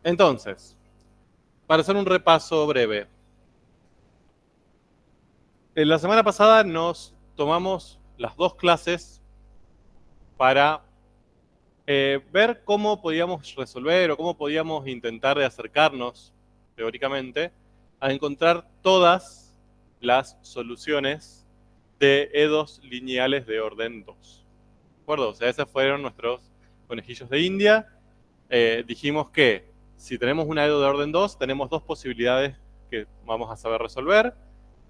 Entonces, para hacer un repaso breve. En la semana pasada nos tomamos las dos clases para ver cómo podíamos resolver o cómo podíamos intentar de acercarnos, teóricamente, a encontrar todas las soluciones de EDOs lineales de orden 2. ¿De acuerdo? O sea, esos fueron nuestros conejillos de India. Dijimos que si tenemos una EDO de orden 2, tenemos dos posibilidades que vamos a saber resolver.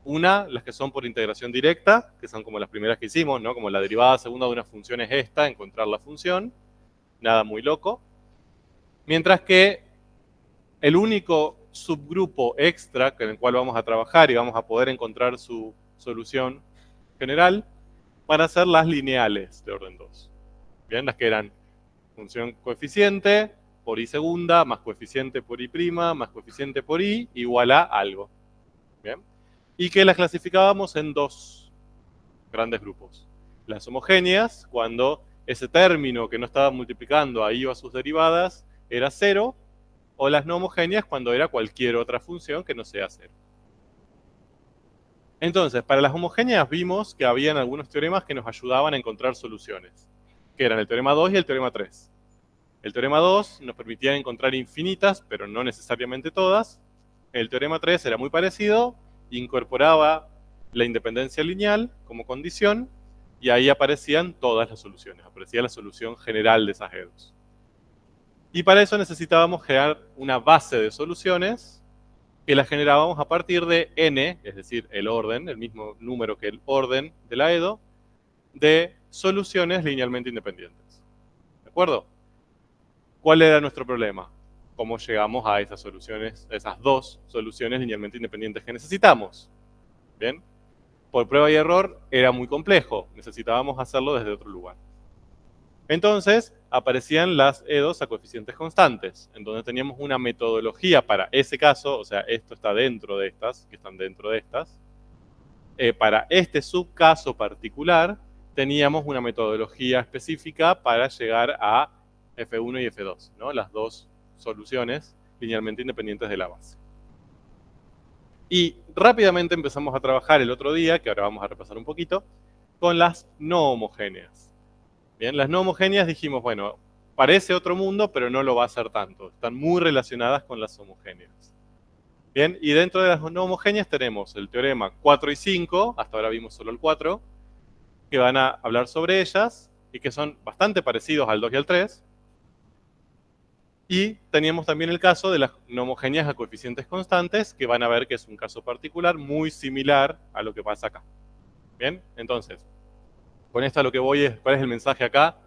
Una, las que son por integración directa, que son como las primeras que hicimos, ¿no? Como la derivada segunda de una función es esta, encontrar la función. Nada muy loco. Mientras que el único subgrupo extra con el cual vamos a trabajar y vamos a poder encontrar su solución general van a ser las lineales de orden 2. Bien, las que eran función coeficiente por i segunda más coeficiente por i prima más coeficiente por i igual a algo. Bien. Y que las clasificábamos en dos grandes grupos. Las homogéneas, cuando ese término que no estaba multiplicando a i o a sus derivadas era 0, o las no homogéneas cuando era cualquier otra función que no sea 0. Entonces, para las homogéneas vimos que habían algunos teoremas que nos ayudaban a encontrar soluciones, que eran el teorema 2 y el teorema 3. El teorema 2 nos permitía encontrar infinitas, pero no necesariamente todas. El teorema 3 era muy parecido, incorporaba la independencia lineal como condición, y ahí aparecían todas las soluciones, aparecía la solución general de esas EDOs. Y para eso necesitábamos crear una base de soluciones que la generábamos a partir de n, es decir, el orden, el mismo número que el orden de la EDO, de soluciones linealmente independientes. ¿De acuerdo? ¿Cuál era nuestro problema? ¿Cómo llegamos a esas soluciones, esas dos soluciones linealmente independientes que necesitamos? ¿Bien? Por prueba y error era muy complejo, necesitábamos hacerlo desde otro lugar. Entonces, aparecían las EDOs a coeficientes constantes, en donde teníamos una metodología para ese caso, o sea, esto está dentro de estas, que están dentro de estas. Para este subcaso particular, teníamos una metodología específica para llegar a F1 y F2, ¿no? Las dos soluciones linealmente independientes de la base. Y rápidamente empezamos a trabajar el otro día, que ahora vamos a repasar un poquito, con las no homogéneas. Bien, las no homogéneas dijimos, bueno, parece otro mundo, pero no lo va a ser tanto. Están muy relacionadas con las homogéneas. Bien, y dentro de las no homogéneas tenemos el teorema 4 y 5, hasta ahora vimos solo el 4, que van a hablar sobre ellas y que son bastante parecidos al 2 y al 3. Y teníamos también el caso de las no homogéneas a coeficientes constantes, que van a ver que es un caso particular muy similar a lo que pasa acá. Bien, entonces, con esto a lo que voy es, ¿cuál es el mensaje acá?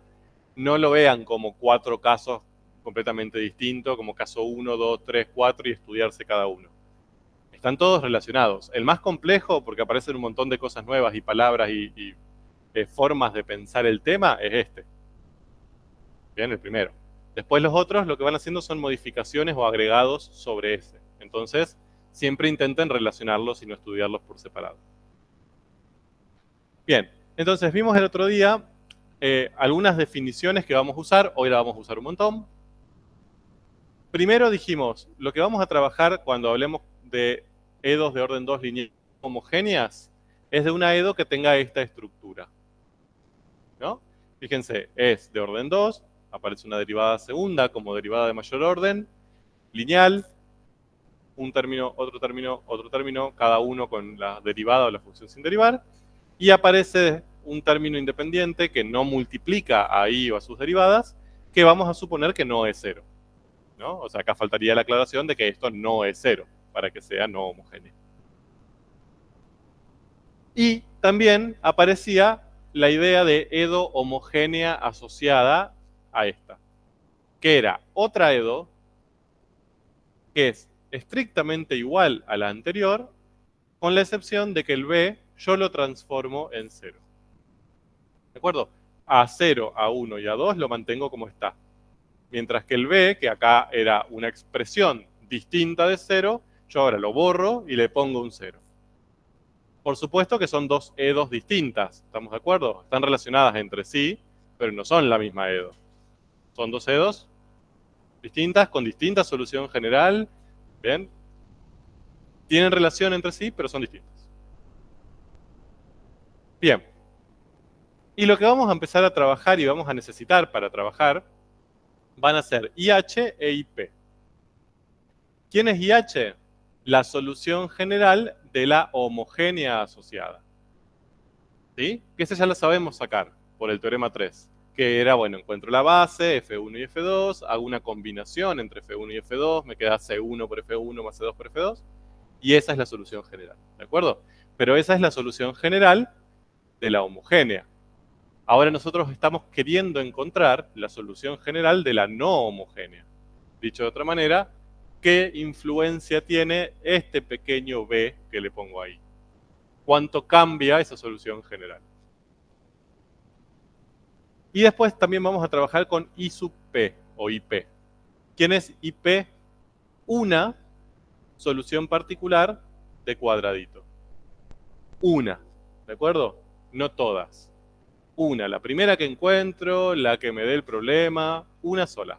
No lo vean como 4 casos completamente distintos, como caso 1, 2, 3, 4 y estudiarse cada uno. Están todos relacionados. El más complejo, porque aparecen un montón de cosas nuevas y palabras y formas de pensar el tema, es este. Bien, el primero. Después los otros lo que van haciendo son modificaciones o agregados sobre ese. Entonces, siempre intenten relacionarlos y no estudiarlos por separado. Bien, entonces vimos el otro día algunas definiciones que vamos a usar. Hoy la vamos a usar un montón. Primero dijimos, lo que vamos a trabajar cuando hablemos de EDOs de orden 2 lineales homogéneas es de una EDO que tenga esta estructura, ¿no? Fíjense, es de orden 2, aparece una derivada segunda como derivada de mayor orden, lineal, un término, otro término, otro término, cada uno con la derivada o la función sin derivar, y aparece un término independiente que no multiplica a i o a sus derivadas, que vamos a suponer que no es 0, ¿no? O sea, acá faltaría la aclaración de que esto no es 0, para que sea no homogéneo. Y también aparecía la idea de EDO homogénea asociada a esta, que era otra EDO que es estrictamente igual a la anterior, con la excepción de que el B yo lo transformo en 0. ¿De acuerdo? A 0, a 1 y a 2 lo mantengo como está. Mientras que el B, que acá era una expresión distinta de 0, yo ahora lo borro y le pongo un 0. Por supuesto que son dos EDOs distintas, ¿estamos de acuerdo? Están relacionadas entre sí, pero no son la misma EDO. Son dos EDOs Distintas, con distinta solución general. ¿Bien? Tienen relación entre sí, pero son distintas. Bien. Y lo que vamos a empezar a trabajar y vamos a necesitar para trabajar van a ser IH e IP. ¿Quién es IH? La solución general de la homogénea asociada. ¿Sí? Que esa ya la sabemos sacar por el teorema 3. Que era, bueno, encuentro la base, F1 y F2, hago una combinación entre F1 y F2, me queda C1 por F1 más C2 por F2, y esa es la solución general, ¿de acuerdo? Pero esa es la solución general de la homogénea. Ahora nosotros estamos queriendo encontrar la solución general de la no homogénea. Dicho de otra manera, ¿qué influencia tiene este pequeño b que le pongo ahí? ¿Cuánto cambia esa solución general? Y después también vamos a trabajar con I sub p o IP. ¿Quién es IP? Una solución particular de cuadradito. Una, ¿de acuerdo? No todas. Una, la primera que encuentro, la que me dé el problema, una sola.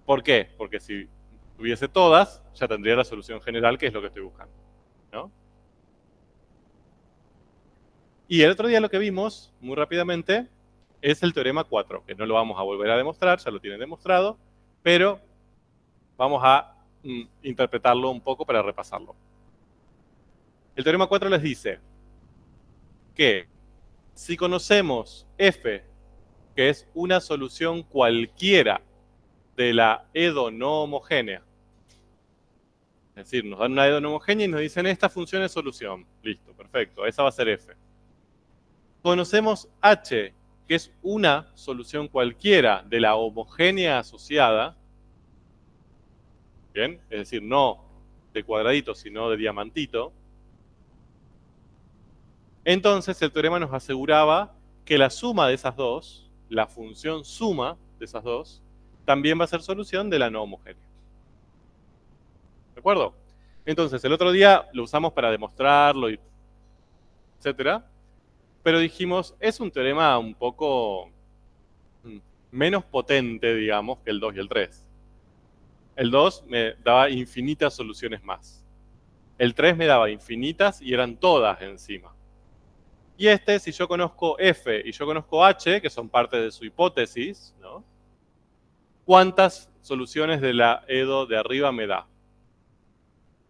¿Por qué? Porque si tuviese todas, ya tendría la solución general, que es lo que estoy buscando, ¿no? Y el otro día lo que vimos, muy rápidamente, es el teorema 4, que no lo vamos a volver a demostrar, ya lo tienen demostrado, pero vamos a interpretarlo un poco para repasarlo. El teorema 4 les dice que si conocemos F, que es una solución cualquiera de la EDO no homogénea, es decir, nos dan una EDO no homogénea y nos dicen esta función es solución. Listo, perfecto, esa va a ser F. Conocemos H, que es una solución cualquiera de la homogénea asociada, ¿bien? Es decir, no de cuadradito, sino de diamantito. Entonces el teorema nos aseguraba que la suma de esas dos, la función suma de esas dos, también va a ser solución de la no homogénea. ¿De acuerdo? Entonces el otro día lo usamos para demostrarlo, etcétera, pero dijimos, es un teorema un poco menos potente, digamos, que el 2 y el 3. El 2 me daba infinitas soluciones más. El 3 me daba infinitas y eran todas encima. Y este, si yo conozco F y yo conozco H, que son parte de su hipótesis, ¿no? ¿Cuántas soluciones de la EDO de arriba me da?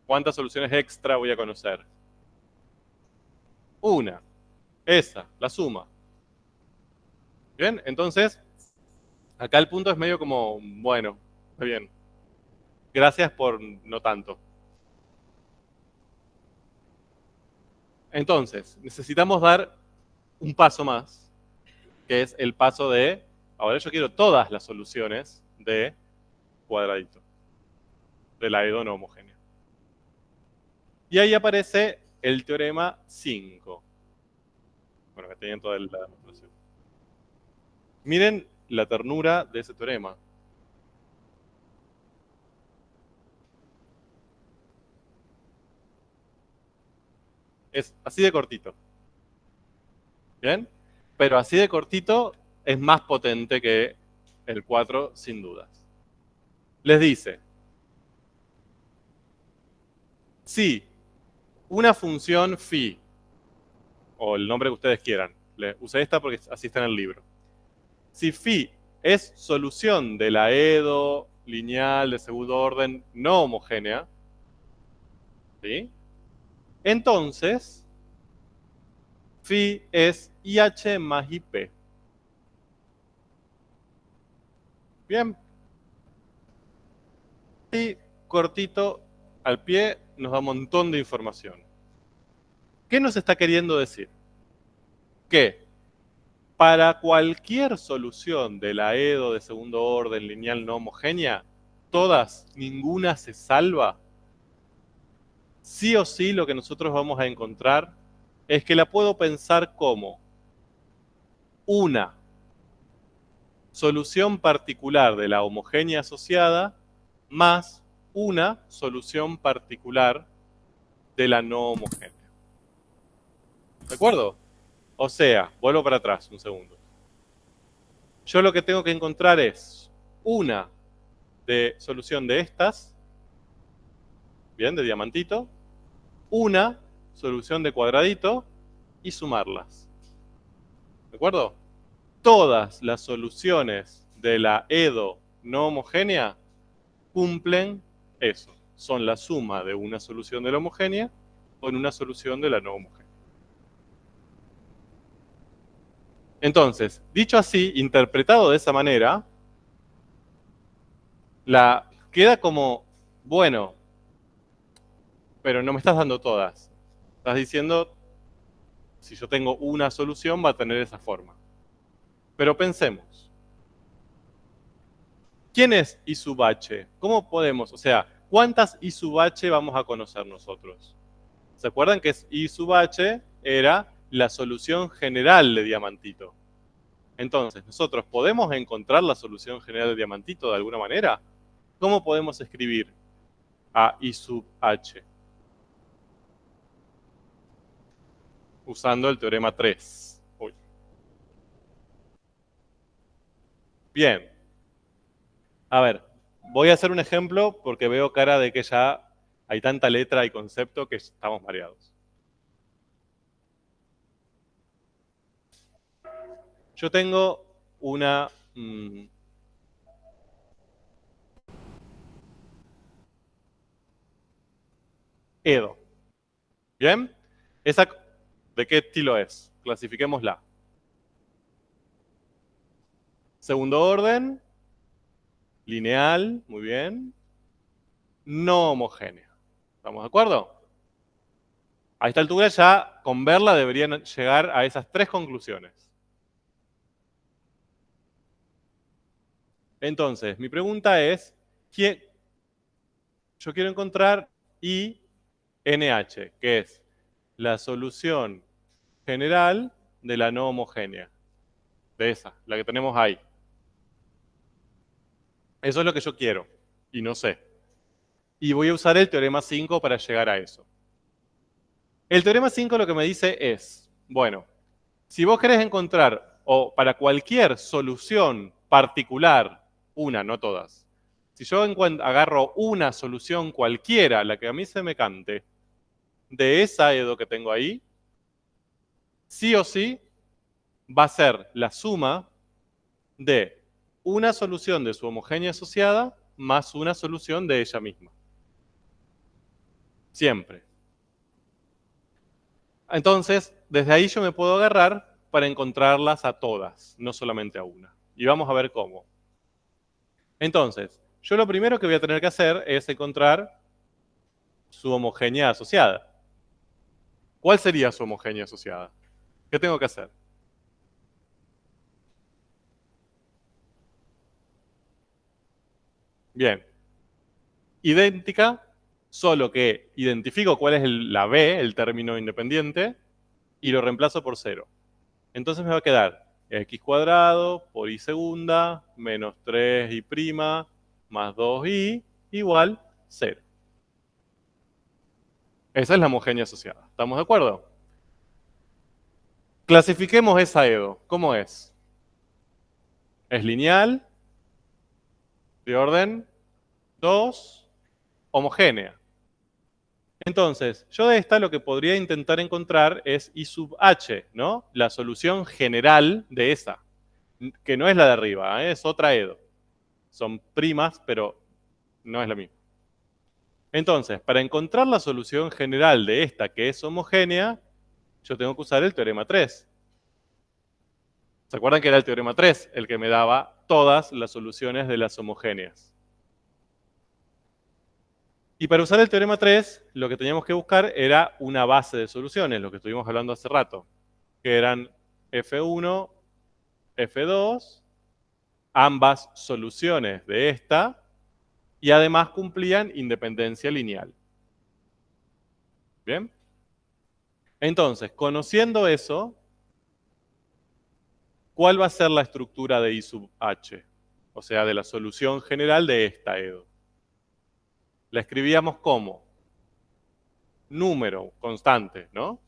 ¿Cuántas soluciones extra voy a conocer? Una. Esa, la suma. ¿Bien? Entonces, acá el punto es medio como, bueno, está bien. Gracias por no tanto. Entonces, necesitamos dar un paso más, que es el paso de, ahora yo quiero todas las soluciones de cuadradito, de la EDO no homogénea. Y ahí aparece el teorema 5. Bueno, que tenían toda la demostración. Miren la ternura de ese teorema. Es así de cortito. ¿Bien? Pero así de cortito es más potente que el 4 sin dudas. Les dice, si una función phi, o el nombre que ustedes quieran, usé esta porque así está en el libro. Si phi es solución de la EDO lineal de segundo orden no homogénea, ¿sí? Entonces, phi es IH más IP. Bien. Y cortito al pie nos da un montón de información. ¿Qué nos está queriendo decir? Que para cualquier solución de la EDO de segundo orden lineal no homogénea, todas, ninguna se salva. Sí o sí lo que nosotros vamos a encontrar es que la puedo pensar como una solución particular de la homogénea asociada más una solución particular de la no homogénea. ¿De acuerdo? O sea, vuelvo para atrás un segundo. yo lo que tengo que encontrar es una de solución de estas, bien, de diamantito, una solución de cuadradito y sumarlas. ¿De acuerdo? Todas las soluciones de la EDO no homogénea cumplen eso. Son la suma de una solución de la homogénea con una solución de la no homogénea. Entonces, dicho así, interpretado de esa manera, queda como, bueno, pero no me estás dando todas. Estás diciendo, si yo tengo una solución, va a tener esa forma. Pero pensemos, ¿quién es I sub h? ¿Cómo podemos? O sea, ¿cuántas I sub h vamos a conocer nosotros? ¿Se acuerdan que I sub h era la solución general de diamantito? Entonces, ¿nosotros podemos encontrar la solución general de diamantito de alguna manera? ¿Cómo podemos escribir a I sub h? Usando el teorema 3. Uy. Bien. A ver, voy a hacer un ejemplo porque veo cara de que ya hay tanta letra y concepto que estamos mareados. Yo tengo una EDO. ¿Bien? ¿Esa de qué estilo es? Clasifiquémosla. Segundo orden, lineal, muy bien. No homogénea. ¿Estamos de acuerdo? A esta altura ya, con verla, deberían llegar a esas tres conclusiones. Entonces, mi pregunta es, yo quiero encontrar INH, que es la solución general de la no homogénea. De esa, la que tenemos ahí. Eso es lo que yo quiero, y no sé. Y voy a usar el teorema 5 para llegar a eso. El teorema 5 lo que me dice es, bueno, si vos querés encontrar, o para cualquier solución particular, una, no todas, si yo agarro una solución cualquiera, la que a mí se me cante, de esa EDO que tengo ahí, sí o sí va a ser la suma de una solución de su homogénea asociada más una solución de ella misma. Siempre. Entonces, desde ahí yo me puedo agarrar para encontrarlas a todas, no solamente a una. Y vamos a ver cómo. Entonces, yo lo primero que voy a tener que hacer es encontrar su homogénea asociada. ¿Cuál sería su homogénea asociada? ¿Qué tengo que hacer? Bien. Idéntica, solo que identifico cuál es la B, el término independiente, y lo reemplazo por 0. Entonces me va a quedar x cuadrado por y segunda menos 3y prima más 2y igual 0. Esa es la homogénea asociada. ¿Estamos de acuerdo? Clasifiquemos esa EDO. ¿Cómo es? Es lineal, de orden 2, homogénea. Entonces, yo de esta lo que podría intentar encontrar es I sub h, ¿no? La solución general de esa, que no es la de arriba, es otra EDO. Son primas, pero no es la misma. Entonces, para encontrar la solución general de esta que es homogénea, yo tengo que usar el teorema 3. ¿Se acuerdan que era el teorema 3 el que me daba todas las soluciones de las homogéneas? Y para usar el teorema 3, lo que teníamos que buscar era una base de soluciones, lo que estuvimos hablando hace rato, que eran F1, F2, ambas soluciones de esta, y además cumplían independencia lineal. ¿Bien? Entonces, conociendo eso, ¿cuál va a ser la estructura de I sub h? O sea, de la solución general de esta EDO. La escribíamos como número constante, ¿no?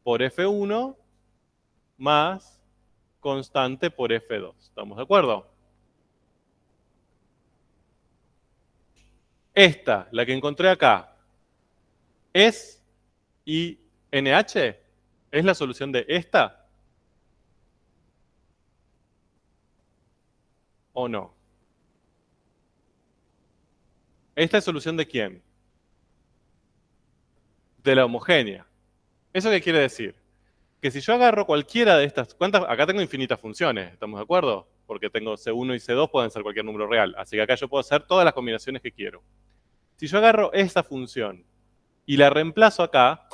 Por F1 más constante por F2. ¿Estamos de acuerdo? Esta, la que encontré acá, ¿es INH? ¿Es la solución de esta? ¿O no? ¿Esta es solución de quién? De la homogénea. ¿Eso qué quiere decir? Que si yo agarro cualquiera de estas, ¿cuántas? Acá tengo infinitas funciones, ¿estamos de acuerdo? Porque tengo C1 y C2 pueden ser cualquier número real, así que acá yo puedo hacer todas las combinaciones que quiero. Si yo agarro esa función y la reemplazo acá,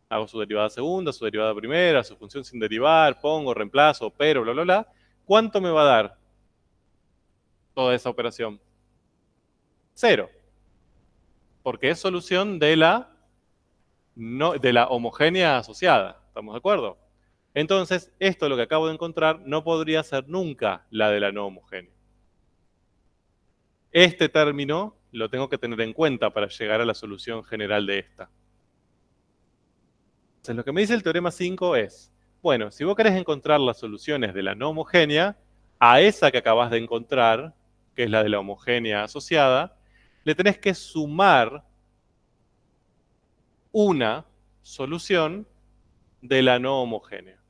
hago su derivada segunda, su derivada primera, su función sin derivar, pongo, reemplazo, pero, bla, bla, bla, ¿cuánto me va a dar toda esa operación? 0. Porque es solución de la homogénea asociada, ¿estamos de acuerdo? Entonces, esto lo que acabo de encontrar no podría ser nunca la de la no homogénea. Este término lo tengo que tener en cuenta para llegar a la solución general de esta. Entonces, lo que me dice el teorema 5 es, bueno, si vos querés encontrar las soluciones de la no homogénea, a esa que acabas de encontrar, que es la de la homogénea asociada, le tenés que sumar una solución de la no homogénea.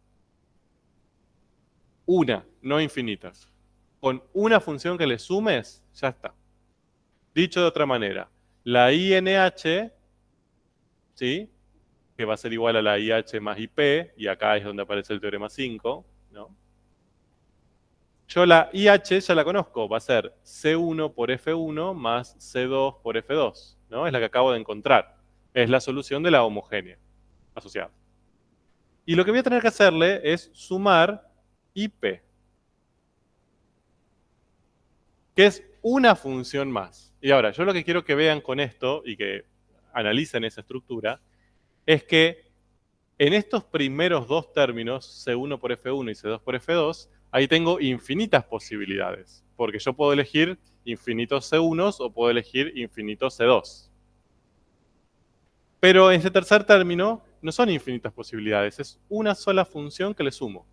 Una, no infinitas. Con una función que le sumes, ya está. Dicho de otra manera, la INH, ¿sí?, que va a ser igual a la IH más IP, y acá es donde aparece el teorema 5, ¿no? Yo la IH ya la conozco, va a ser C1 por F1 más C2 por F2, ¿no? Es la que acabo de encontrar. Es la solución de la homogénea asociada. Y lo que voy a tener que hacerle es sumar IP, que es una función más. Y ahora, yo lo que quiero que vean con esto y que analicen esa estructura es que en estos primeros dos términos, C1 por F1 y C2 por F2, ahí tengo infinitas posibilidades, porque yo puedo elegir infinitos C1 o puedo elegir infinitos C2. Pero en este tercer término no son infinitas posibilidades, es una sola función que le sumo.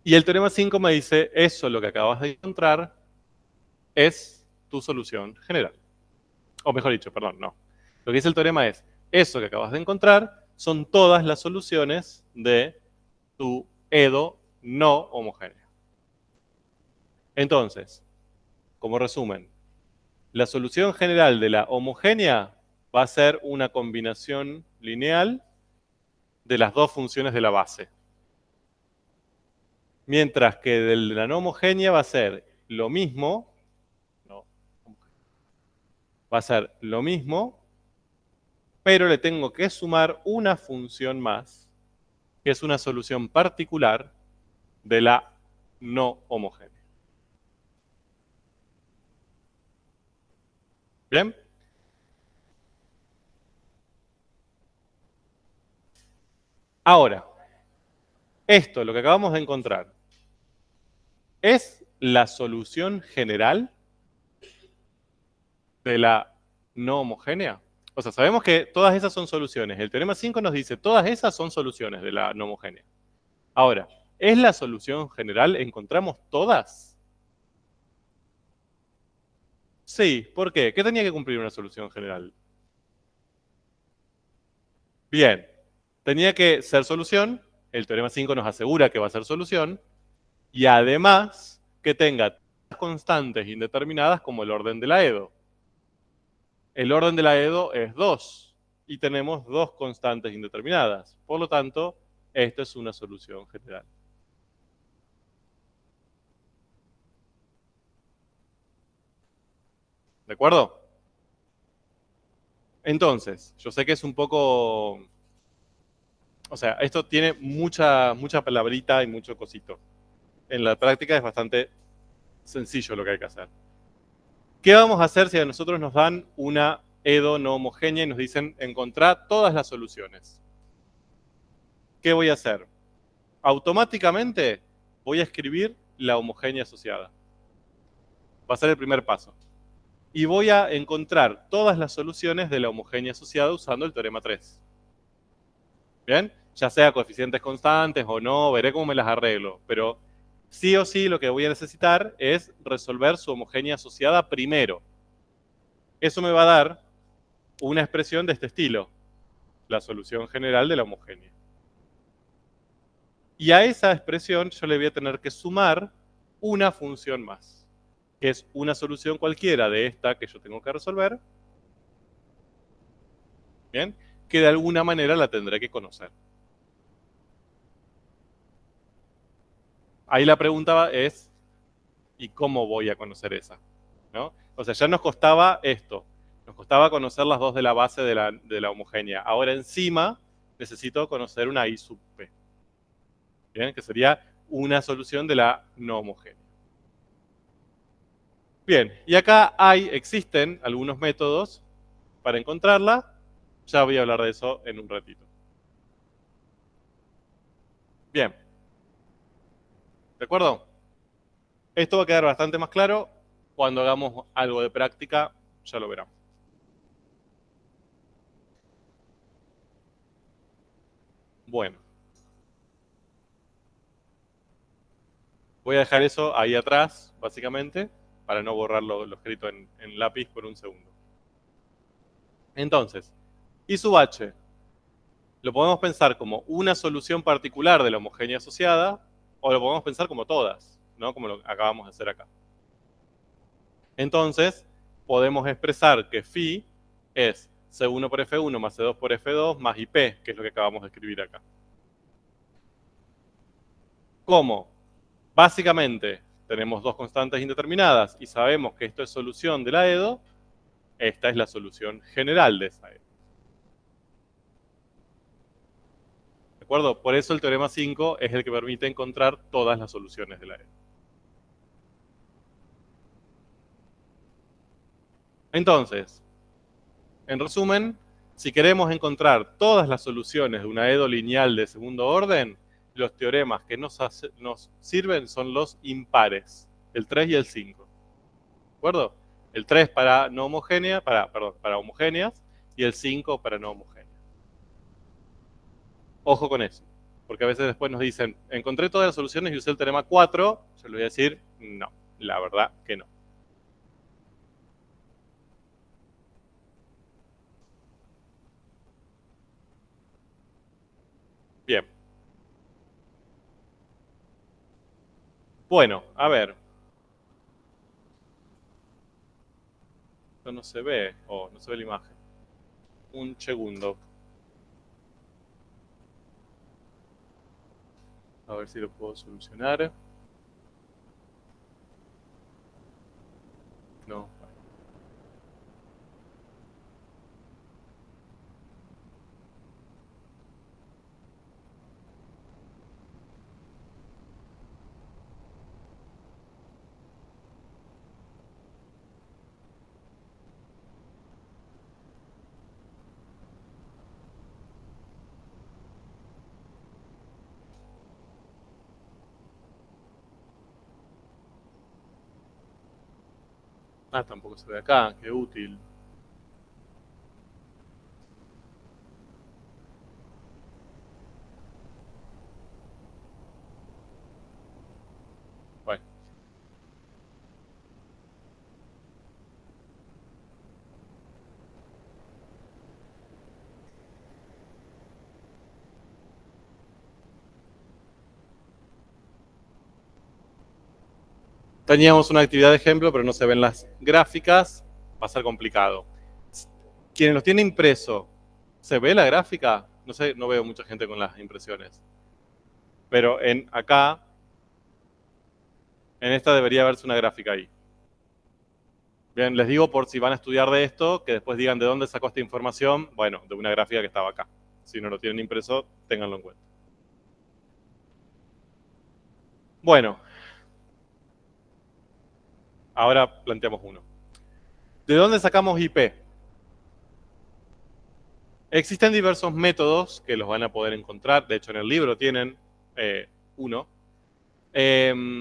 Y el teorema 5 me dice, eso lo que acabas de encontrar es tu solución general. O mejor dicho, perdón, no. Lo que dice el teorema es, eso que acabas de encontrar son todas las soluciones de tu EDO no homogénea. Entonces, como resumen, la solución general de la homogénea va a ser una combinación lineal de las dos funciones de la base. Mientras que de la no homogénea va a ser lo mismo, pero le tengo que sumar una función más, que es una solución particular de la no homogénea. ¿Bien? Ahora, esto, lo que acabamos de encontrar, ¿es la solución general de la no homogénea? O sea, sabemos que todas esas son soluciones. El teorema 5 nos dice, todas esas son soluciones de la no homogénea. Ahora, ¿es la solución general? ¿Encontramos todas? Sí, ¿por qué? ¿Qué tenía que cumplir una solución general? Bien, tenía que ser solución, el teorema 5 nos asegura que va a ser solución, y además que tenga constantes indeterminadas como el orden de la EDO. El orden de la EDO es 2 y tenemos dos constantes indeterminadas. Por lo tanto, esta es una solución general. ¿De acuerdo? Entonces, yo sé que es un poco... O sea, esto tiene mucha palabrita y mucho cosito. En la práctica es bastante sencillo lo que hay que hacer. ¿Qué vamos a hacer si a nosotros nos dan una EDO no homogénea y nos dicen encontrar todas las soluciones? ¿Qué voy a hacer? Automáticamente voy a escribir la homogénea asociada. Va a ser el primer paso. Y voy a encontrar todas las soluciones de la homogénea asociada usando el teorema 3. ¿Bien? Ya sea coeficientes constantes o no, veré cómo me las arreglo. Pero sí o sí lo que voy a necesitar es resolver su homogénea asociada primero. Eso me va a dar una expresión de este estilo, la solución general de la homogénea. Y a esa expresión yo le voy a tener que sumar una función más, que es una solución cualquiera de esta que yo tengo que resolver, ¿bien? Que de alguna manera la tendré que conocer. Ahí la pregunta es, ¿y cómo voy a conocer esa? ¿No? O sea, ya nos costaba esto, nos costaba conocer las dos de la base de la homogénea. Ahora encima necesito conocer una I sub P, ¿bien? Que sería una solución de la no homogénea. Bien, y acá existen algunos métodos para encontrarla. Ya voy a hablar de eso en un ratito. Bien, ¿de acuerdo? Esto va a quedar bastante más claro cuando hagamos algo de práctica, ya lo verán. Bueno, voy a dejar eso ahí atrás, básicamente, para no borrar lo escrito en lápiz por un segundo. Entonces, I sub h lo podemos pensar como una solución particular de la homogénea asociada, o lo podemos pensar como todas, ¿no? Como lo acabamos de hacer acá. Entonces, podemos expresar que phi es C1 por F1 más C2 por F2 más IP, que es lo que acabamos de escribir acá. ¿Cómo? Básicamente, tenemos dos constantes indeterminadas y sabemos que esto es solución de la EDO. Esta es la solución general de esa EDO. ¿De acuerdo? Por eso el teorema 5 es el que permite encontrar todas las soluciones de la EDO. Entonces, en resumen, si queremos encontrar todas las soluciones de una EDO lineal de segundo orden, los teoremas que nos sirven son los impares, el 3 y el 5. ¿De acuerdo? El 3 para no homogénea, para homogéneas, y el 5 para no homogéneas. Ojo con eso, porque a veces después nos dicen, encontré todas las soluciones y usé el teorema 4, yo les voy a decir, no, la verdad que no. Bien. Bueno, a ver. Esto no se ve, no se ve la imagen. Un segundo. A ver si lo puedo solucionar. No. Ah, tampoco se ve acá, qué útil. Bueno. Teníamos una actividad de ejemplo, pero no se ven las gráficas. Va a ser complicado. Quienes los tienen impreso, ¿se ve la gráfica? No sé, no veo mucha gente con las impresiones. Pero acá, en esta debería verse una gráfica ahí. Bien, les digo por si van a estudiar de esto, que después digan de dónde sacó esta información. Bueno, de una gráfica que estaba acá. Si no lo tienen impreso, ténganlo en cuenta. Bueno, ahora planteamos uno. ¿De dónde sacamos IP? Existen diversos métodos que los van a poder encontrar. De hecho, en el libro tienen uno. Que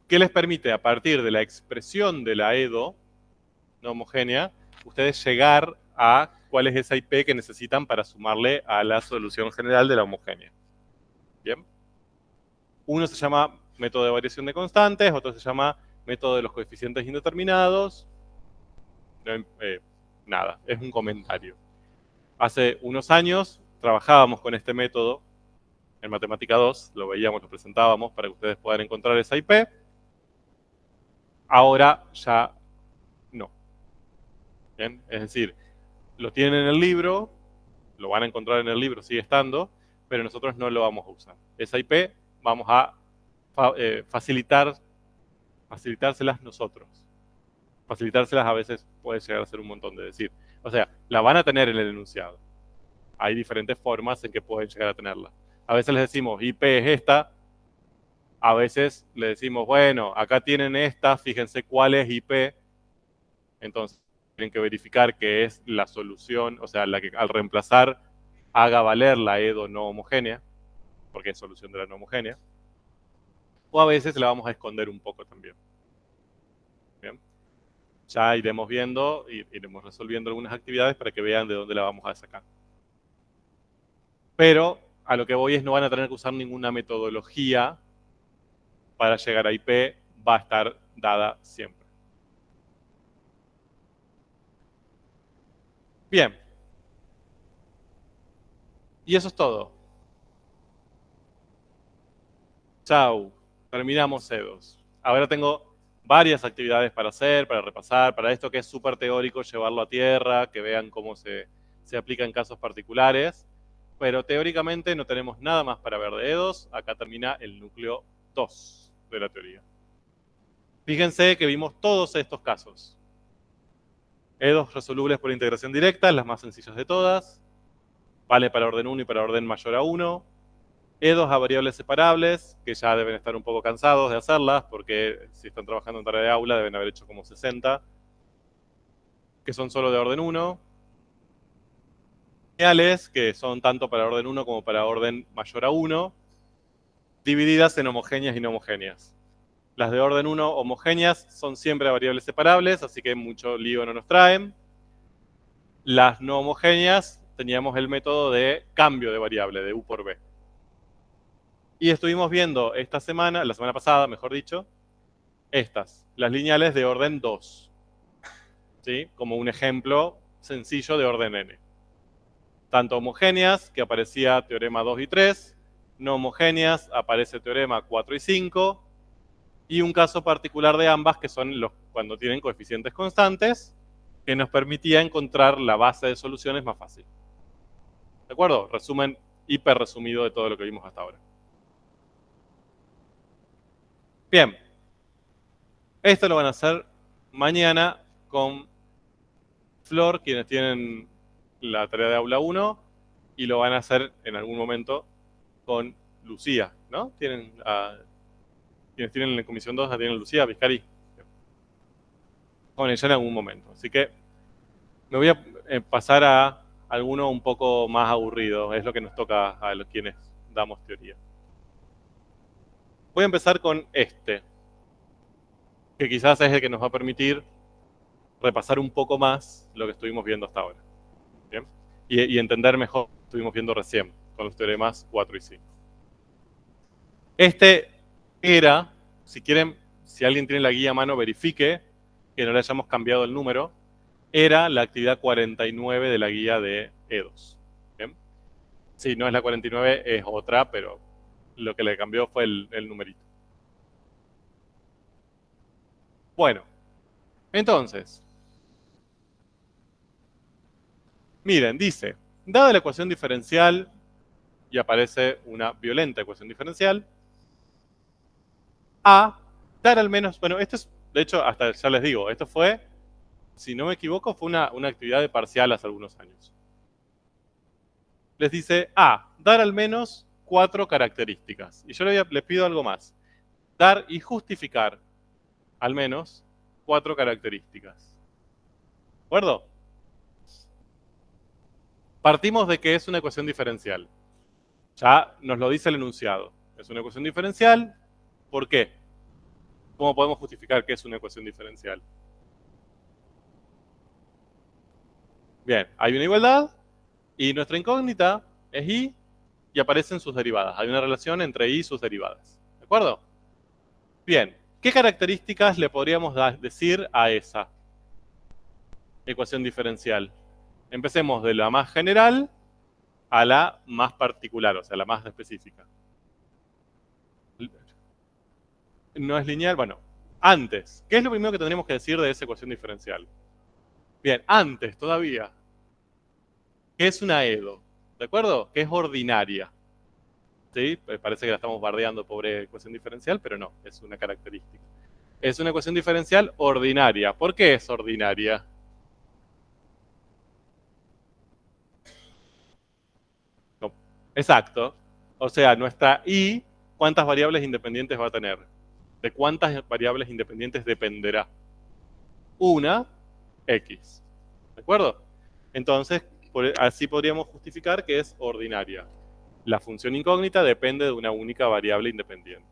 les permite, a partir de la expresión de la EDO no homogénea, ustedes llegar a cuál es esa IP que necesitan para sumarle a la solución general de la homogénea. ¿Bien? Uno se llama método de variación de constantes, otro se llama método de los coeficientes indeterminados. Nada, es un comentario. Hace unos años trabajábamos con este método en Matemática 2, lo veíamos, lo presentábamos para que ustedes puedan encontrar esa IP. Ahora ya no. ¿Bien? Es decir, lo tienen en el libro, lo van a encontrar en el libro, sigue estando, pero nosotros no lo vamos a usar. Esa IP vamos a facilitárselas nosotros. Facilitárselas a veces puede llegar a ser un montón de decir. O sea, la van a tener en el enunciado. Hay diferentes formas en que pueden llegar a tenerla. A veces les decimos IP es esta, a veces le decimos, bueno, acá tienen esta, fíjense cuál es IP. Entonces, tienen que verificar que es la solución, o sea, la que al reemplazar haga valer la EDO no homogénea, porque es solución de la no homogénea. O a veces la vamos a esconder un poco también. ¿Bien? Ya iremos viendo, iremos resolviendo algunas actividades para que vean de dónde la vamos a sacar. Pero a lo que voy es no van a tener que usar ninguna metodología para llegar a IP, va a estar dada siempre. Bien. Y eso es todo. Chau. Terminamos C2. Ahora tengo varias actividades para hacer, para repasar, para esto que es súper teórico, llevarlo a tierra, que vean cómo se aplica en casos particulares. Pero teóricamente no tenemos nada más para ver de E2. Acá termina el núcleo 2 de la teoría. Fíjense que vimos todos estos casos. E2 resolubles por integración directa, las más sencillas de todas. Vale para orden 1 y para orden mayor a 1. E2 a variables separables, que ya deben estar un poco cansados de hacerlas, porque si están trabajando en tarea de aula deben haber hecho como 60, que son solo de orden 1. Lineales, que son tanto para orden 1 como para orden mayor a 1, divididas en homogéneas y no homogéneas. Las de orden 1 homogéneas son siempre a variables separables, así que mucho lío no nos traen. Las no homogéneas teníamos el método de cambio de variable, de U por B. Y estuvimos viendo esta semana, la semana pasada, mejor dicho, las lineales de orden 2. ¿Sí? Como un ejemplo sencillo de orden n. Tanto homogéneas, que aparecía teorema 2 y 3, no homogéneas, aparece teorema 4 y 5, y un caso particular de ambas, que son los cuando tienen coeficientes constantes, que nos permitía encontrar la base de soluciones más fácil. ¿De acuerdo? Resumen hiper resumido de todo lo que vimos hasta ahora. Bien. Esto lo van a hacer mañana con Flor, quienes tienen la tarea de aula 1, y lo van a hacer en algún momento con Lucía, ¿no? Quienes tienen la comisión 2 la tienen Lucía, Vizcari. Con ella en algún momento. Así que me voy a pasar a alguno un poco más aburrido. Es lo que nos toca a los quienes damos teoría. Voy a empezar con este, que quizás es el que nos va a permitir repasar un poco más lo que estuvimos viendo hasta ahora. ¿Bien? Y entender mejor lo que estuvimos viendo recién, con los teoremas 4 y 5. Este era, si quieren, si alguien tiene la guía a mano, verifique que no le hayamos cambiado el número, era la actividad 49 de la guía de E2. ¿Bien? Sí, no es la 49, es otra, pero lo que le cambió fue el numerito. Bueno, entonces, miren, dice, dada la ecuación diferencial, y aparece una violenta ecuación diferencial, A, dar al menos, bueno, esto es, de hecho, hasta ya les digo, esto fue, si no me equivoco, fue una actividad de parcial hace algunos años. Les dice, A, dar al menos 4 características. Y yo les pido algo más. Dar y justificar al menos 4 características. ¿De acuerdo? Partimos de que es una ecuación diferencial. Ya nos lo dice el enunciado. Es una ecuación diferencial. ¿Por qué? ¿Cómo podemos justificar que es una ecuación diferencial? Bien, hay una igualdad y nuestra incógnita es y aparecen sus derivadas. Hay una relación entre y sus derivadas. ¿De acuerdo? Bien, ¿qué características le podríamos decir a esa ecuación diferencial? Empecemos de la más general a la más particular, o sea, la más específica. No es lineal, bueno, antes, ¿qué es lo primero que tendríamos que decir de esa ecuación diferencial? Bien, antes todavía, ¿qué es una EDO? ¿De acuerdo? Que es ordinaria. ¿Sí? Parece que la estamos bardeando, pobre ecuación diferencial, pero no, es una característica. Es una ecuación diferencial ordinaria. ¿Por qué es ordinaria? No. Exacto. O sea, nuestra y, ¿cuántas variables independientes va a tener? ¿De cuántas variables independientes dependerá? Una, X. ¿De acuerdo? Entonces, así podríamos justificar que es ordinaria. La función incógnita depende de una única variable independiente.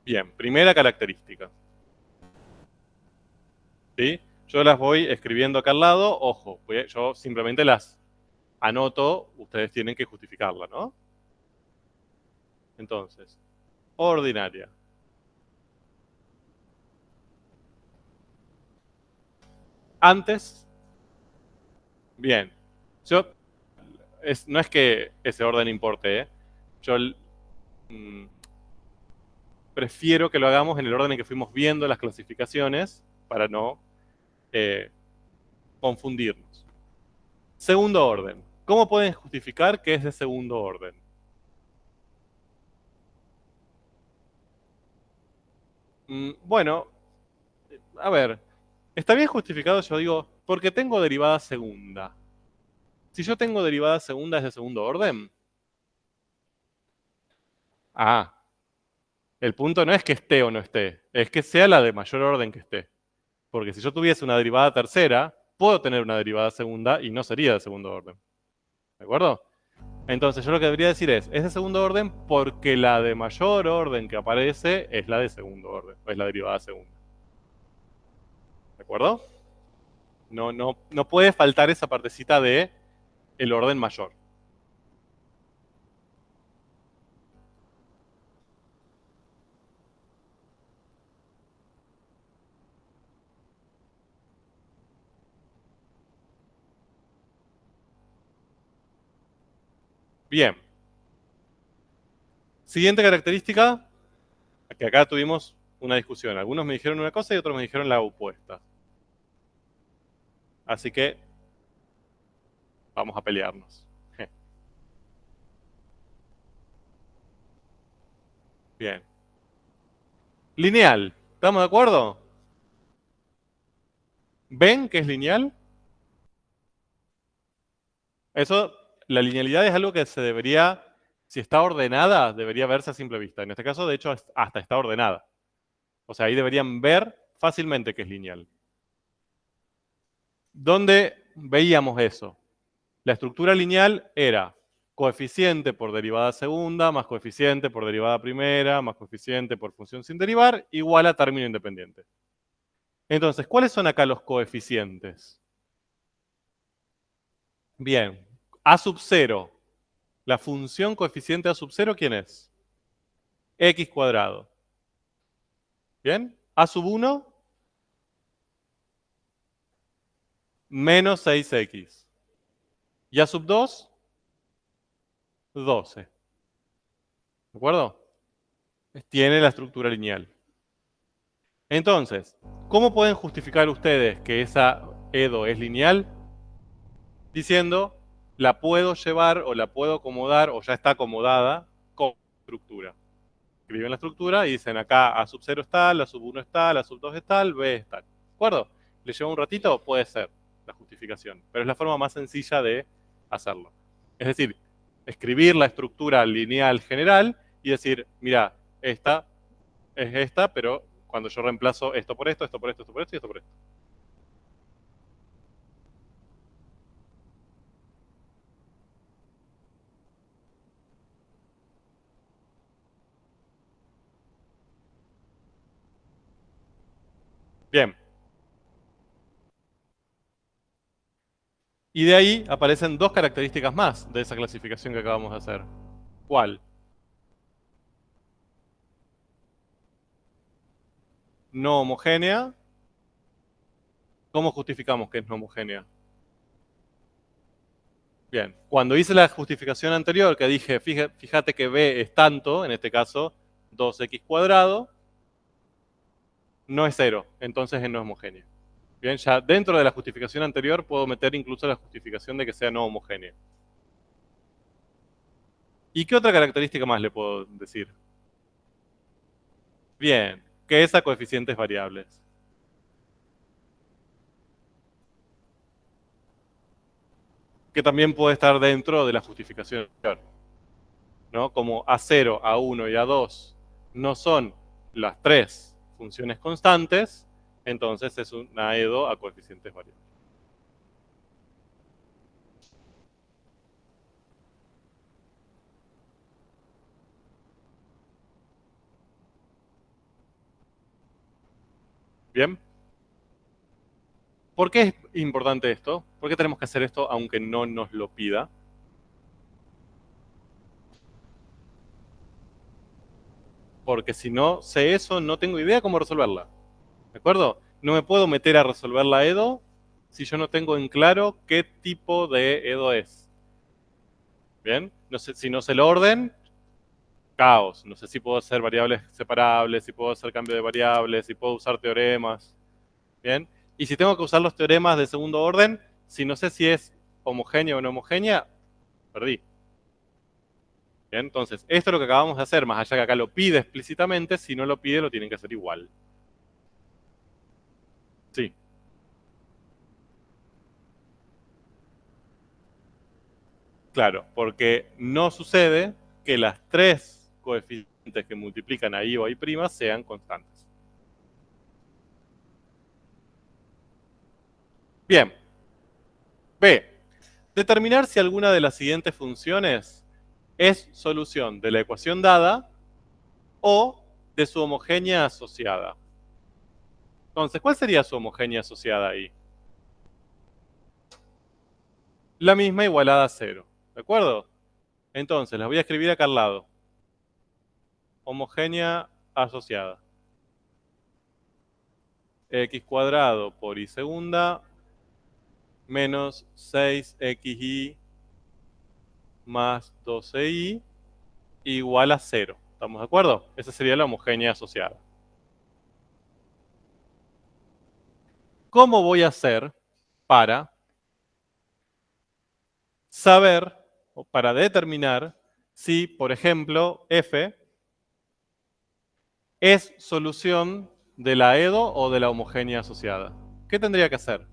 Bien, primera característica. ¿Sí? Yo las voy escribiendo acá al lado. Ojo, yo simplemente las anoto. Ustedes tienen que justificarla, ¿no? Entonces, ordinaria. Antes, bien. Yo, no es que ese orden importe, ¿eh? Yo mm, prefiero que lo hagamos en el orden en que fuimos viendo las clasificaciones para no eh, confundirnos. Segundo orden. ¿Cómo pueden justificar que es de segundo orden? Bueno, a ver, está bien justificado, yo digo, porque tengo derivada segunda. Si yo tengo derivada segunda, ¿es de segundo orden? Ah, el punto no es que esté o no esté, es que sea la de mayor orden que esté. Porque si yo tuviese una derivada tercera, puedo tener una derivada segunda y no sería de segundo orden. ¿De acuerdo? Entonces yo lo que debería decir es de segundo orden porque la de mayor orden que aparece es la de segundo orden, o es la derivada segunda. ¿De acuerdo? No puede faltar esa partecita de el orden mayor. Bien. Siguiente característica, que acá tuvimos una discusión. Algunos me dijeron una cosa y otros me dijeron la opuesta. Así que vamos a pelearnos. Bien. Lineal. ¿Estamos de acuerdo? ¿Ven que es lineal? Eso, la linealidad es algo que se debería, si está ordenada, debería verse a simple vista. En este caso, de hecho, hasta está ordenada. O sea, ahí deberían ver fácilmente que es lineal. ¿Dónde veíamos eso? La estructura lineal era coeficiente por derivada segunda, más coeficiente por derivada primera, más coeficiente por función sin derivar, igual a término independiente. Entonces, ¿cuáles son acá los coeficientes? Bien, a sub 0. La función coeficiente a sub 0, ¿quién es? X cuadrado. Bien, a sub 1, menos 6x. Y a sub 2, 12. ¿De acuerdo? Tiene la estructura lineal. Entonces, ¿cómo pueden justificar ustedes que esa EDO es lineal? Diciendo, la puedo llevar o la puedo acomodar o ya está acomodada con estructura. Escriben la estructura y dicen acá A sub 0 es tal, A sub 1 es tal, A sub 2 es tal, B es tal. ¿De acuerdo? ¿Le lleva un ratito? Puede ser la justificación, pero es la forma más sencilla de hacerlo. Es decir, escribir la estructura lineal general y decir, mira, esta es esta, pero cuando yo reemplazo esto por esto, esto por esto, esto por esto y esto por esto. Bien. Y de ahí aparecen dos características más de esa clasificación que acabamos de hacer. ¿Cuál? No homogénea. ¿Cómo justificamos que es no homogénea? Bien, cuando hice la justificación anterior, que dije, fíjate que B es tanto, en este caso 2x cuadrado, no es cero, entonces es no homogénea. Bien, ya dentro de la justificación anterior puedo meter incluso la justificación de que sea no homogénea. ¿Y qué otra característica más le puedo decir? Bien, que es a coeficientes variables. Que también puede estar dentro de la justificación anterior, ¿no? Como A0, A1 y A2 no son las tres funciones constantes, entonces es un AEDO a coeficientes variables. Bien. ¿Por qué es importante esto? ¿Por qué tenemos que hacer esto aunque no nos lo pida? Porque si no sé eso, no tengo idea cómo resolverla. ¿De acuerdo? No me puedo meter a resolver la EDO si yo no tengo en claro qué tipo de EDO es. Bien, no sé, si no sé el orden, caos. No sé si puedo hacer variables separables, si puedo hacer cambio de variables, si puedo usar teoremas. Bien, y si tengo que usar los teoremas de segundo orden, si no sé si es homogénea o no homogénea, perdí. Bien, entonces, esto es lo que acabamos de hacer, más allá que acá lo pide explícitamente, si no lo pide lo tienen que hacer igual. Sí, claro, porque no sucede que las tres coeficientes que multiplican a i o a i' sean constantes. Bien, B. Determinar si alguna de las siguientes funciones es solución de la ecuación dada o de su homogénea asociada. Entonces, ¿cuál sería su homogénea asociada ahí? La misma igualada a cero, ¿de acuerdo? Entonces, las voy a escribir acá al lado. Homogénea asociada. X cuadrado por y segunda menos 6xy más 12y igual a 0. ¿Estamos de acuerdo? Esa sería la homogénea asociada. ¿Cómo voy a hacer para saber o para determinar si, por ejemplo, f es solución de la EDO o de la homogénea asociada? ¿Qué tendría que hacer?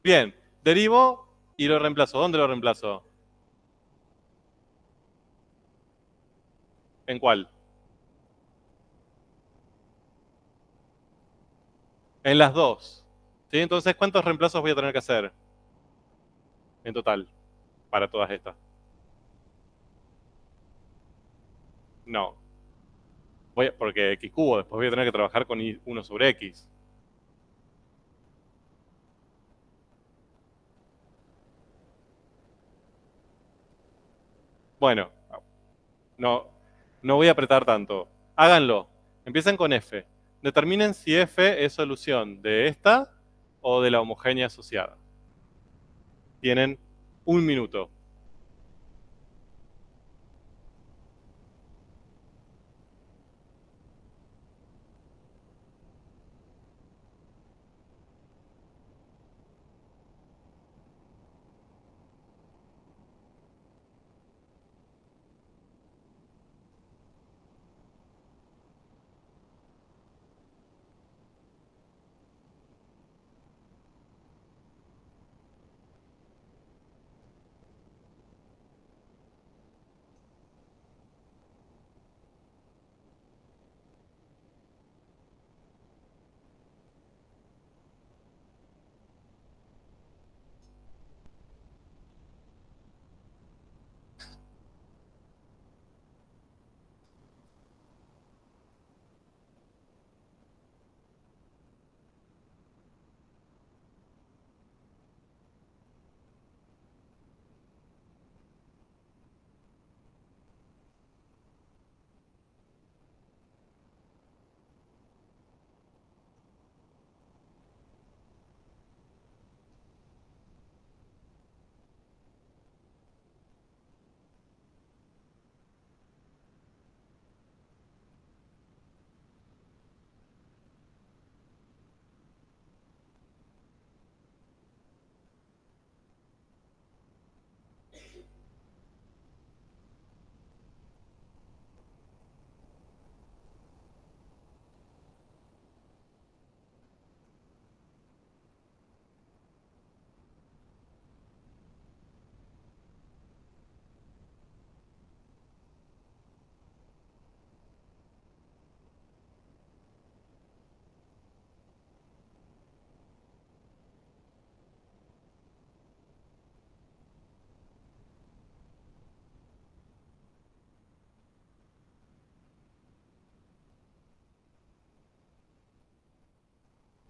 Bien, derivo y lo reemplazo. ¿Dónde lo reemplazo? ¿En cuál? En las dos. ¿Sí? Entonces, ¿cuántos reemplazos voy a tener que hacer en total para todas estas? No, porque x cubo, después voy a tener que trabajar con 1 sobre x. Bueno, no, no voy a apretar tanto. Háganlo. Empiecen con f. Determinen si f es solución de esta o de la homogénea asociada. Tienen un minuto.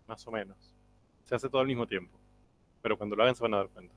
más o menos. Se hace todo al mismo tiempo, pero cuando lo hagan se van a dar cuenta.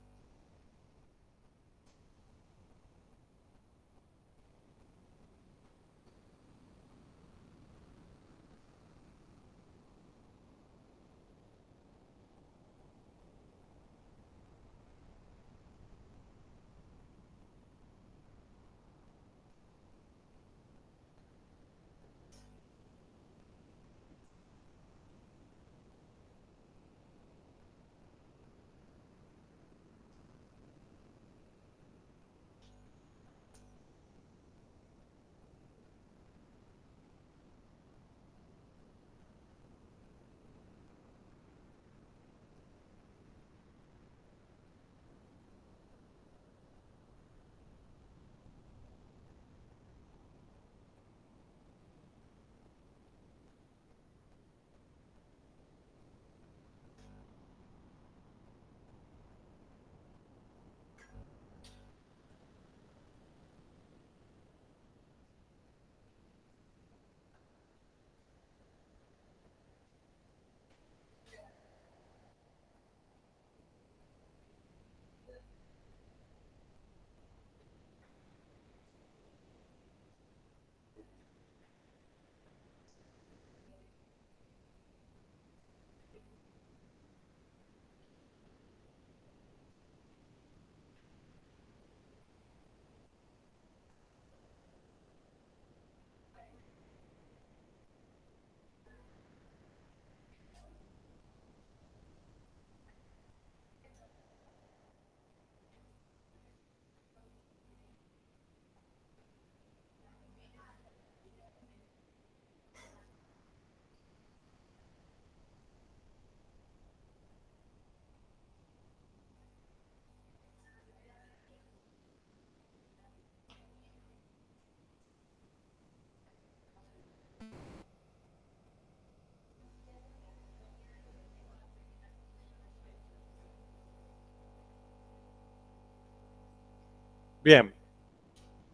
Bien,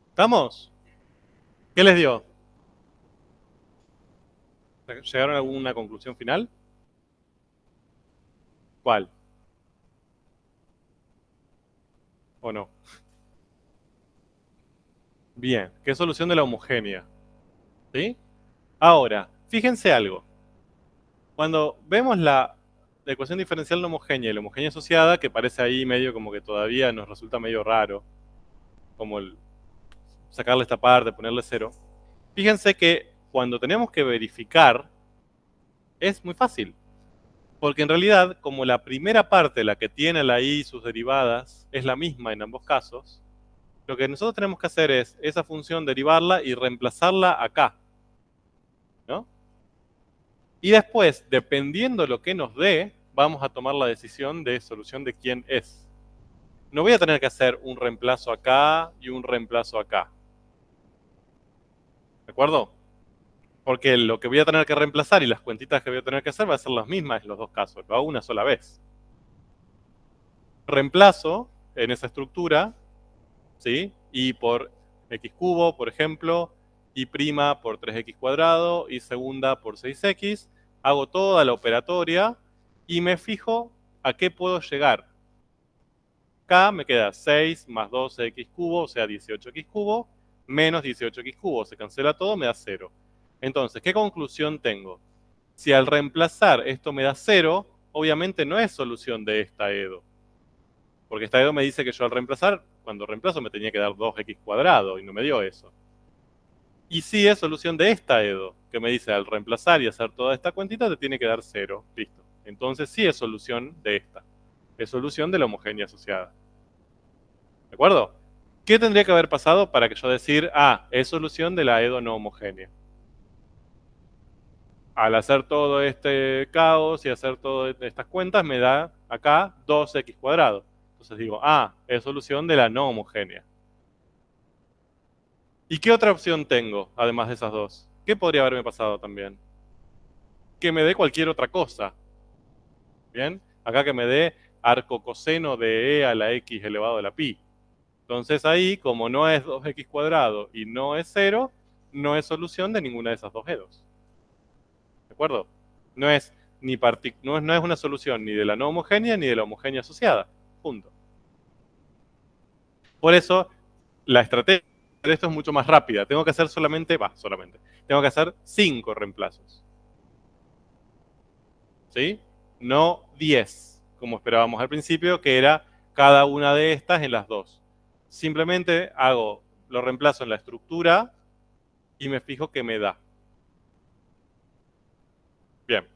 ¿estamos? ¿Qué les dio? ¿Llegaron a alguna conclusión final? ¿Cuál? ¿O no? Bien, ¿qué solución de la homogénea? ¿Sí? Ahora, fíjense algo. Cuando vemos la ecuación diferencial no homogénea y la homogénea asociada, que parece ahí medio como que todavía nos resulta medio raro, como sacarle esta parte, ponerle cero. Fíjense que cuando tenemos que verificar, es muy fácil. Porque en realidad, como la primera parte, la que tiene la i y sus derivadas, es la misma en ambos casos, lo que nosotros tenemos que hacer es esa función derivarla y reemplazarla acá, ¿no? Y después, dependiendo de lo que nos dé, vamos a tomar la decisión de solución de quién es. No voy a tener que hacer un reemplazo acá y un reemplazo acá. ¿De acuerdo? Porque lo que voy a tener que reemplazar y las cuentitas que voy a tener que hacer van a ser las mismas en los dos casos. Lo hago una sola vez. Reemplazo en esa estructura, ¿sí? Y por x cubo, por ejemplo, y prima por 3x cuadrado, y segunda por 6x. Hago toda la operatoria y me fijo a qué puedo llegar. Acá me queda 6 más 12x cubo, o sea 18x cubo, menos 18x cubo. Se cancela todo, me da 0. Entonces, ¿qué conclusión tengo? Si al reemplazar esto me da 0, obviamente no es solución de esta EDO. Porque esta EDO me dice que yo al reemplazar, cuando reemplazo me tenía que dar 2x cuadrado y no me dio eso. Y sí es solución de esta EDO, que me dice al reemplazar y hacer toda esta cuentita te tiene que dar 0. Listo. Entonces sí es solución de esta. Es solución de la homogénea asociada. ¿De acuerdo? ¿Qué tendría que haber pasado para que yo decir, ah, es solución de la EDO no homogénea? Al hacer todo este caos y hacer todas estas cuentas, me da acá 2x cuadrado. Entonces digo, ah, es solución de la no homogénea. ¿Y qué otra opción tengo, además de esas dos? ¿Qué podría haberme pasado también? Que me dé cualquier otra cosa. ¿Bien? Acá que me dé arco coseno de e a la x elevado a la pi. Entonces ahí, como no es 2x cuadrado y no es 0, no es solución de ninguna de esas dos EDOs. ¿De acuerdo? No es no es una solución ni de la no homogénea ni de la homogénea asociada. Punto. Por eso, la estrategia de esto es mucho más rápida. Tengo que hacer tengo que hacer 5 reemplazos. ¿Sí? No 10, como esperábamos al principio, que era cada una de estas en las dos. Simplemente lo reemplazo en la estructura y me fijo qué me da. Bien.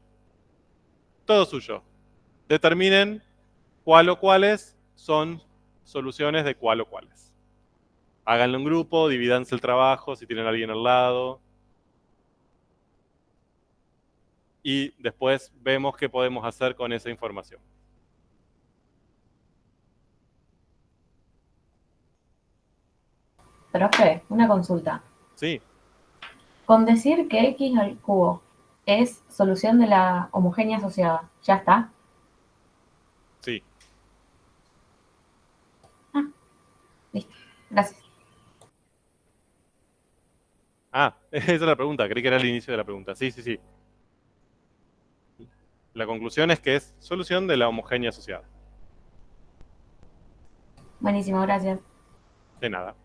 Todo suyo. Determinen cuál o cuáles son soluciones de cuál o cuáles. Háganlo en grupo, divídanse el trabajo si tienen a alguien al lado. Y después vemos qué podemos hacer con esa información. Profe, una consulta. Sí, Con decir que x al cubo es solución de la homogénea asociada, ¿ya está? sí. Ah, listo. Gracias. Ah, esa es la pregunta. Creí que era el inicio de la pregunta. Sí, sí, sí. La conclusión es que es solución de la homogénea asociada. Buenísimo, gracias. De nada.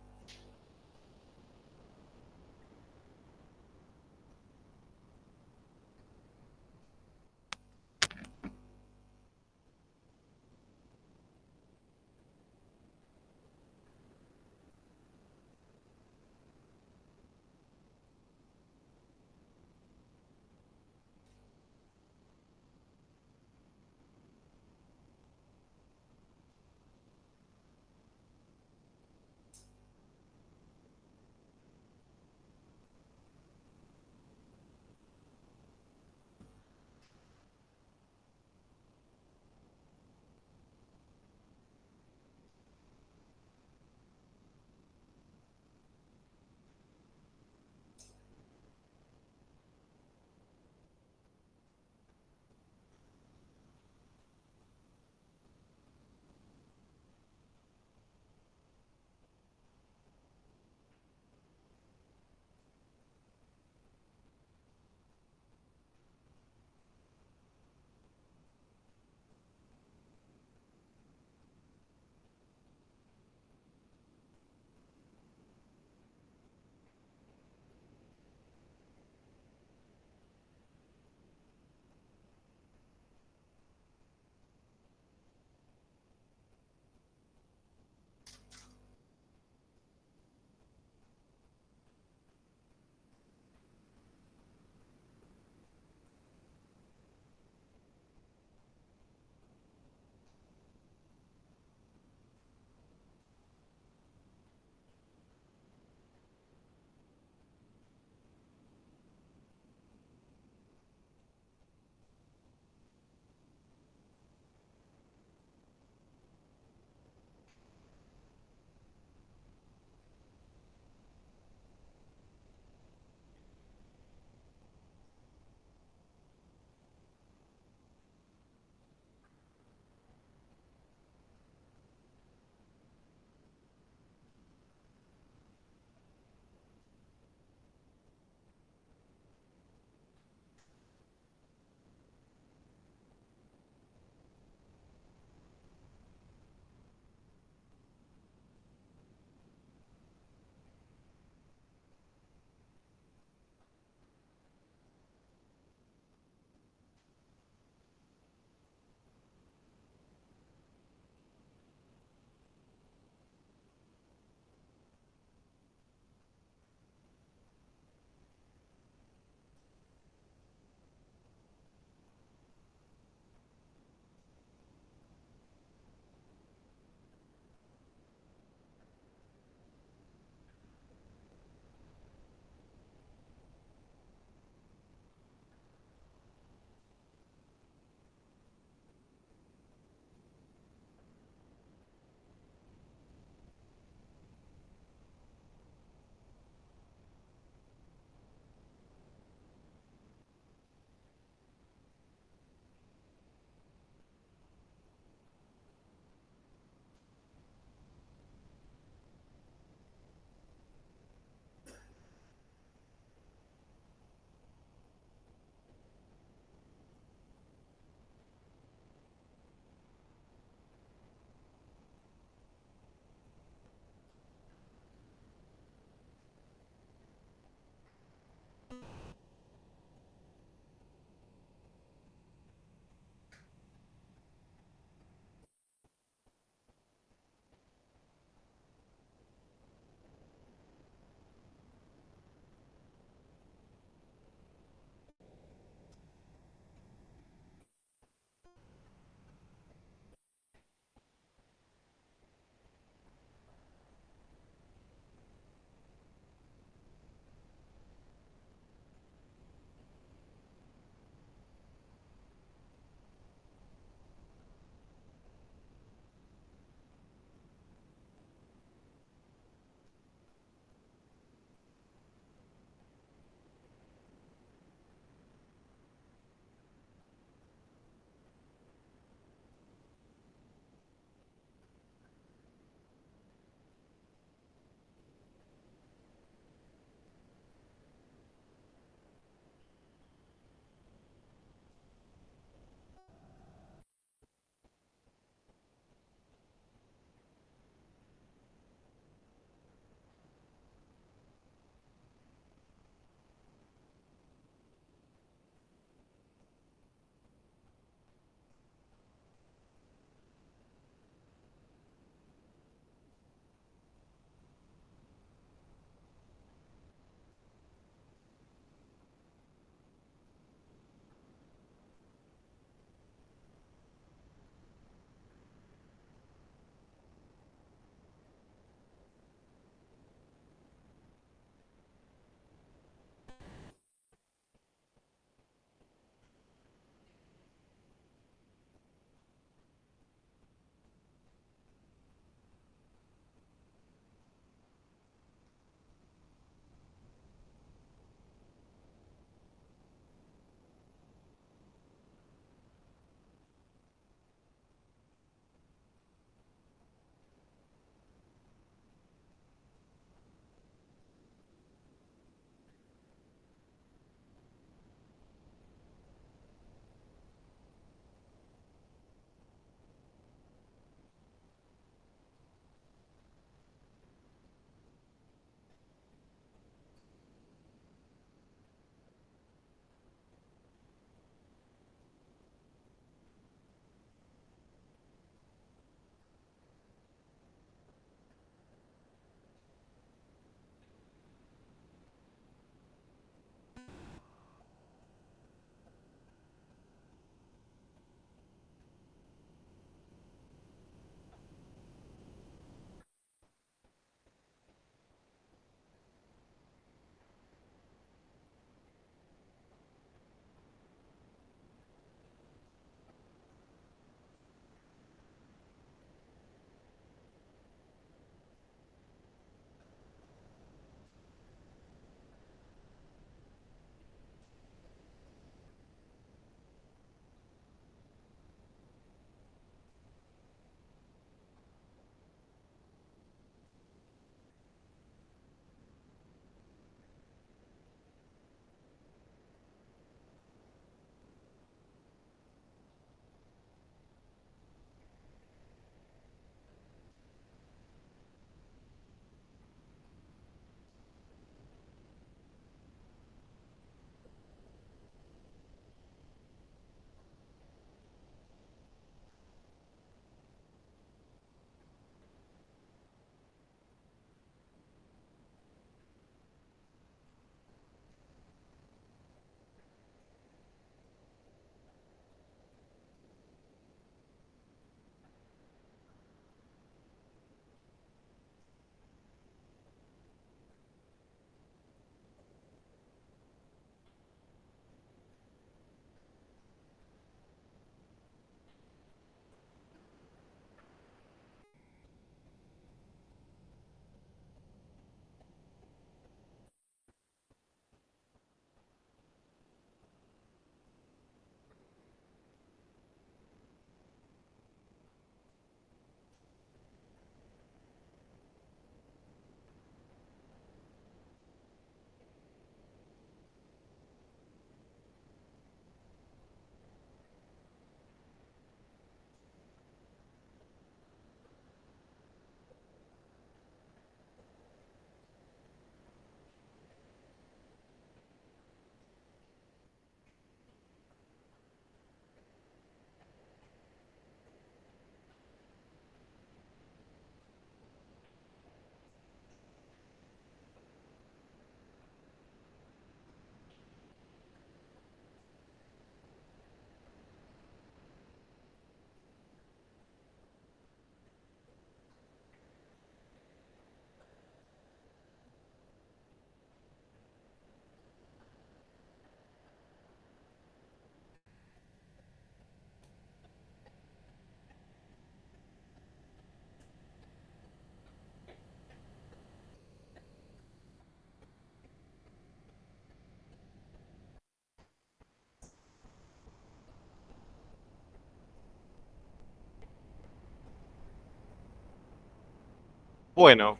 Bueno.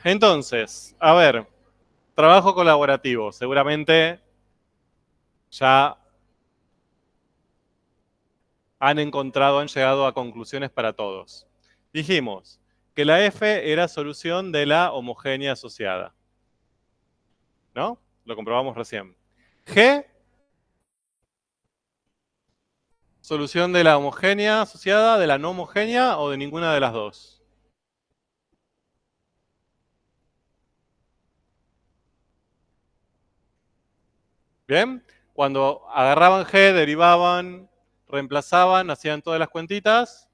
Entonces, a ver, trabajo colaborativo. Seguramente ya han encontrado, han llegado a conclusiones para todos. Dijimos que la F era solución de la homogénea asociada, ¿no? Lo comprobamos recién. G, solución de la homogénea asociada, de la no homogénea o de ninguna de las dos. ¿Bien? Cuando agarraban G, derivaban, reemplazaban, hacían todas las cuentitas,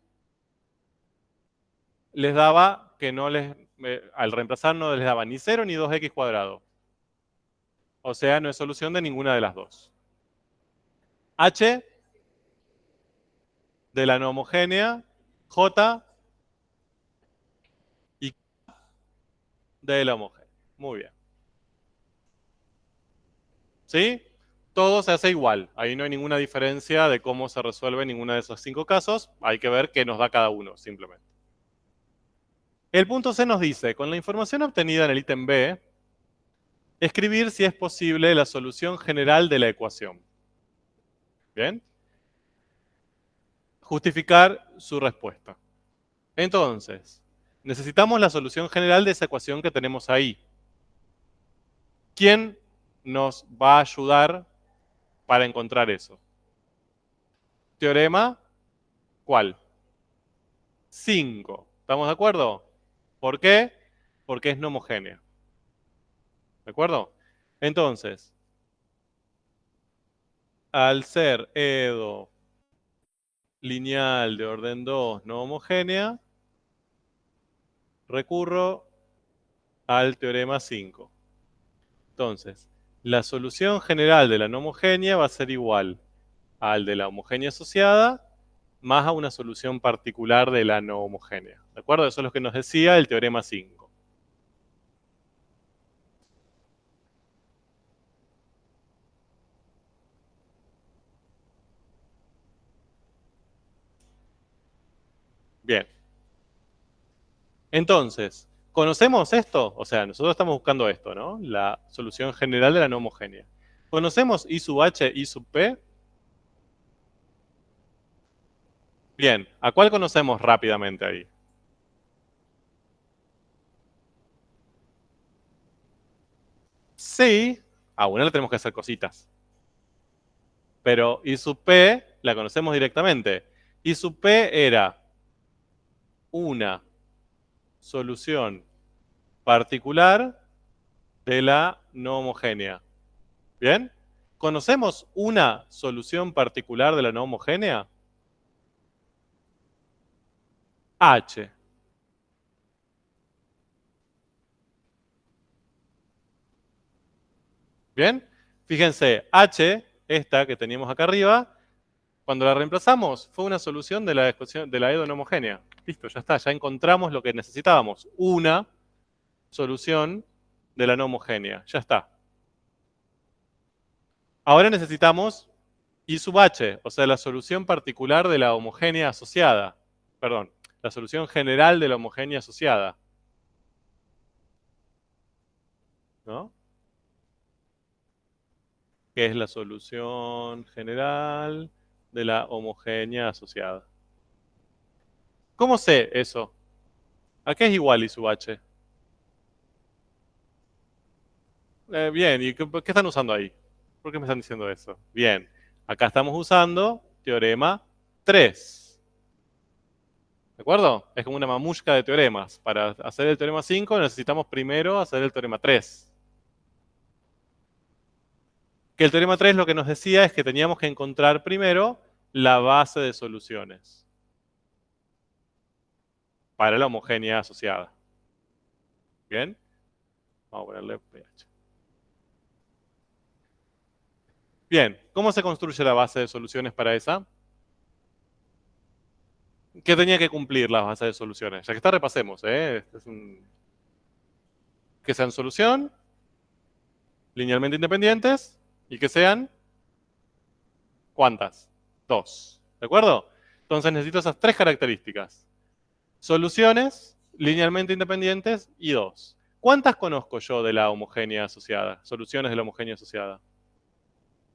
les daba que no les, al reemplazar no les daba ni 0 ni 2x cuadrado. O sea, no es solución de ninguna de las dos. H de la no homogénea, J y K de la homogénea. Muy bien. ¿Sí? Todo se hace igual. Ahí no hay ninguna diferencia de cómo se resuelve ninguno de esos 5 casos. Hay que ver qué nos da cada uno, simplemente. El punto C nos dice, con la información obtenida en el ítem B, escribir si es posible la solución general de la ecuación. ¿Bien? Justificar su respuesta. Entonces, necesitamos la solución general de esa ecuación que tenemos ahí. ¿Quién nos va a ayudar para encontrar eso? Teorema, ¿cuál? 5. ¿Estamos de acuerdo? ¿Por qué? Porque es no homogénea. ¿De acuerdo? Entonces, al ser EDO lineal de orden 2 no homogénea, recurro al teorema 5. Entonces, la solución general de la no homogénea va a ser igual al de la homogénea asociada más a una solución particular de la no homogénea. ¿De acuerdo? Eso es lo que nos decía el teorema 5. Bien. Entonces, ¿conocemos esto? O sea, nosotros estamos buscando esto, ¿no? La solución general de la no homogénea. ¿Conocemos I sub H, I sub P? Bien, ¿a cuál conocemos rápidamente ahí? Sí, a una le tenemos que hacer cositas. Pero I sub P la conocemos directamente. I sub P era una solución particular de la no homogénea. ¿Bien? ¿Conocemos una solución particular de la no homogénea? H. ¿Bien? Fíjense, H, esta que teníamos acá arriba, cuando la reemplazamos, fue una solución de la ecuación de la EDO no homogénea. Listo, ya está, ya encontramos lo que necesitábamos. Una solución de la no homogénea. Ya está. Ahora necesitamos I sub H, o sea, la solución particular de la homogénea asociada. Perdón, la solución general de la homogénea asociada. ¿No? Que es la solución general de la homogénea asociada. ¿Cómo sé eso? ¿A qué es igual I sub H? Bien, ¿y qué están usando ahí? ¿Por qué me están diciendo eso? Bien, acá estamos usando teorema 3. ¿De acuerdo? Es como una mamushka de teoremas. Para hacer el teorema 5 necesitamos primero hacer el teorema 3. Que el teorema 3 lo que nos decía es que teníamos que encontrar primero la base de soluciones para la homogénea asociada. ¿Bien? Vamos a ponerle pH. Bien, ¿cómo se construye la base de soluciones para esa? ¿Qué tenía que cumplir la base de soluciones? Ya que está, repasemos. Que sean solución, linealmente independientes, y que sean, ¿cuántas? 2. ¿De acuerdo? Entonces necesito esas 3 características. Soluciones, linealmente independientes y 2. ¿Cuántas conozco yo de la homogénea asociada? Soluciones de la homogénea asociada.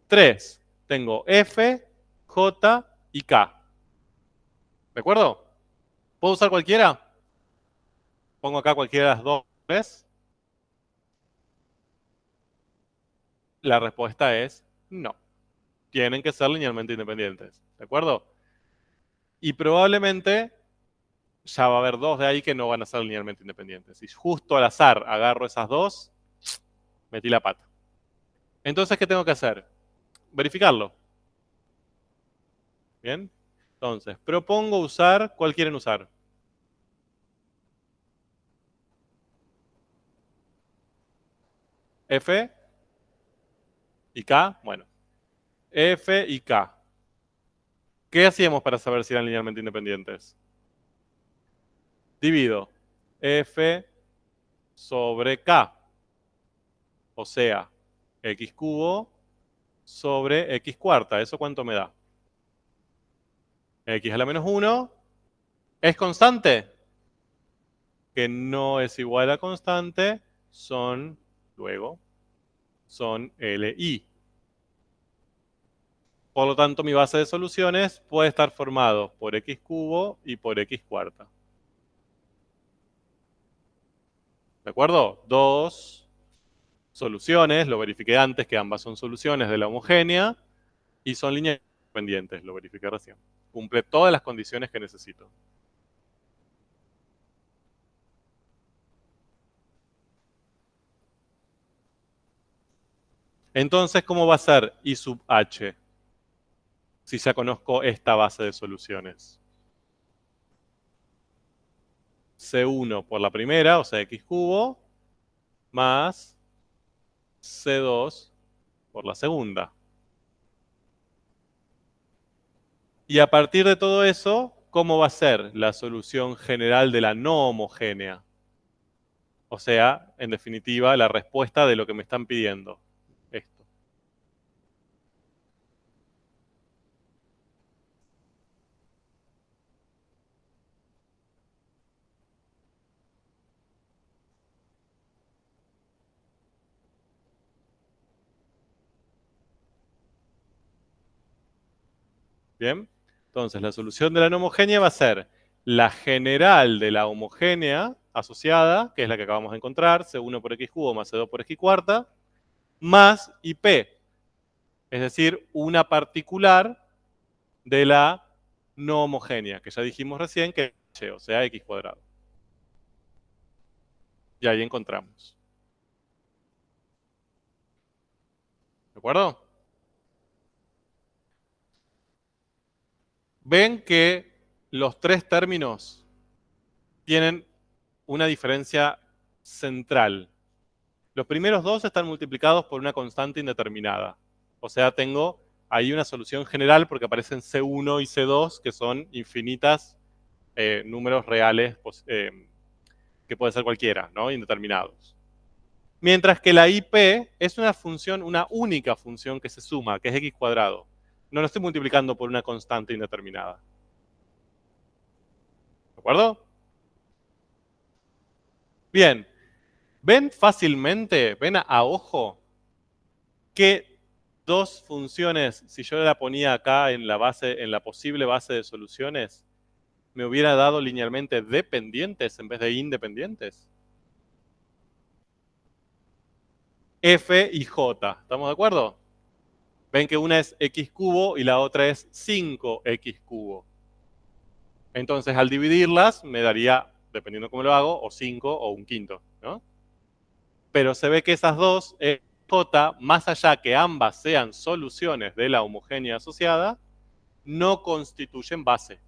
3. Tengo F, J y K. ¿De acuerdo? ¿Puedo usar cualquiera? Pongo acá cualquiera de las 2. ¿Ves? La respuesta es no. Tienen que ser linealmente independientes. ¿De acuerdo? Y probablemente ya va a haber 2 de ahí que no van a ser linealmente independientes. Si justo al azar agarro esas 2, metí la pata. Entonces, ¿qué tengo que hacer? Verificarlo. ¿Bien? Entonces, propongo usar, ¿cuál quieren usar? F y K. Bueno, F y K. ¿Qué hacíamos para saber si eran linealmente independientes? Divido F sobre K. O sea, X cubo sobre X cuarta. ¿Eso cuánto me da? X a la menos 1. ¿Es constante? Que no es igual a constante, luego, son LI. Por lo tanto, mi base de soluciones puede estar formado por X cubo y por X cuarta. ¿De acuerdo? 2 soluciones, lo verifiqué antes que ambas son soluciones de la homogénea y son líneas independientes, lo verifiqué recién. Cumple todas las condiciones que necesito. Entonces, ¿cómo va a ser I sub H? Si ya conozco esta base de soluciones. C1 por la primera, o sea, X cubo, más C2 por la segunda. Y a partir de todo eso, ¿cómo va a ser la solución general de la no homogénea? O sea, en definitiva, la respuesta de lo que me están pidiendo. Esto. ¿Bien? Entonces, la solución de la no homogénea va a ser la general de la homogénea asociada, que es la que acabamos de encontrar, C1 por X cubo más C2 por X cuarta, más IP, es decir, una particular de la no homogénea, que ya dijimos recién que es H, o sea, X cuadrado. Y ahí encontramos. ¿De acuerdo? Ven que los 3 términos tienen una diferencia central. Los primeros 2 están multiplicados por una constante indeterminada. O sea, tengo ahí una solución general porque aparecen C1 y C2, que son infinitas números reales que puede ser cualquiera, ¿no? Indeterminados. Mientras que la IP es una función, una única función que se suma, que es X cuadrado. No lo estoy multiplicando por una constante indeterminada. ¿De acuerdo? Bien. ¿Ven fácilmente, ven a ojo, que 2 funciones, si yo la ponía acá en la base, en la posible base de soluciones, me hubiera dado linealmente dependientes en vez de independientes? F y J, ¿estamos de acuerdo? Ven que una es X cubo y la otra es 5X cubo. Entonces, al dividirlas, me daría, dependiendo cómo lo hago, o 5 o un quinto, ¿no? Pero se ve que esas dos, J, más allá que ambas sean soluciones de la homogénea asociada, no constituyen base,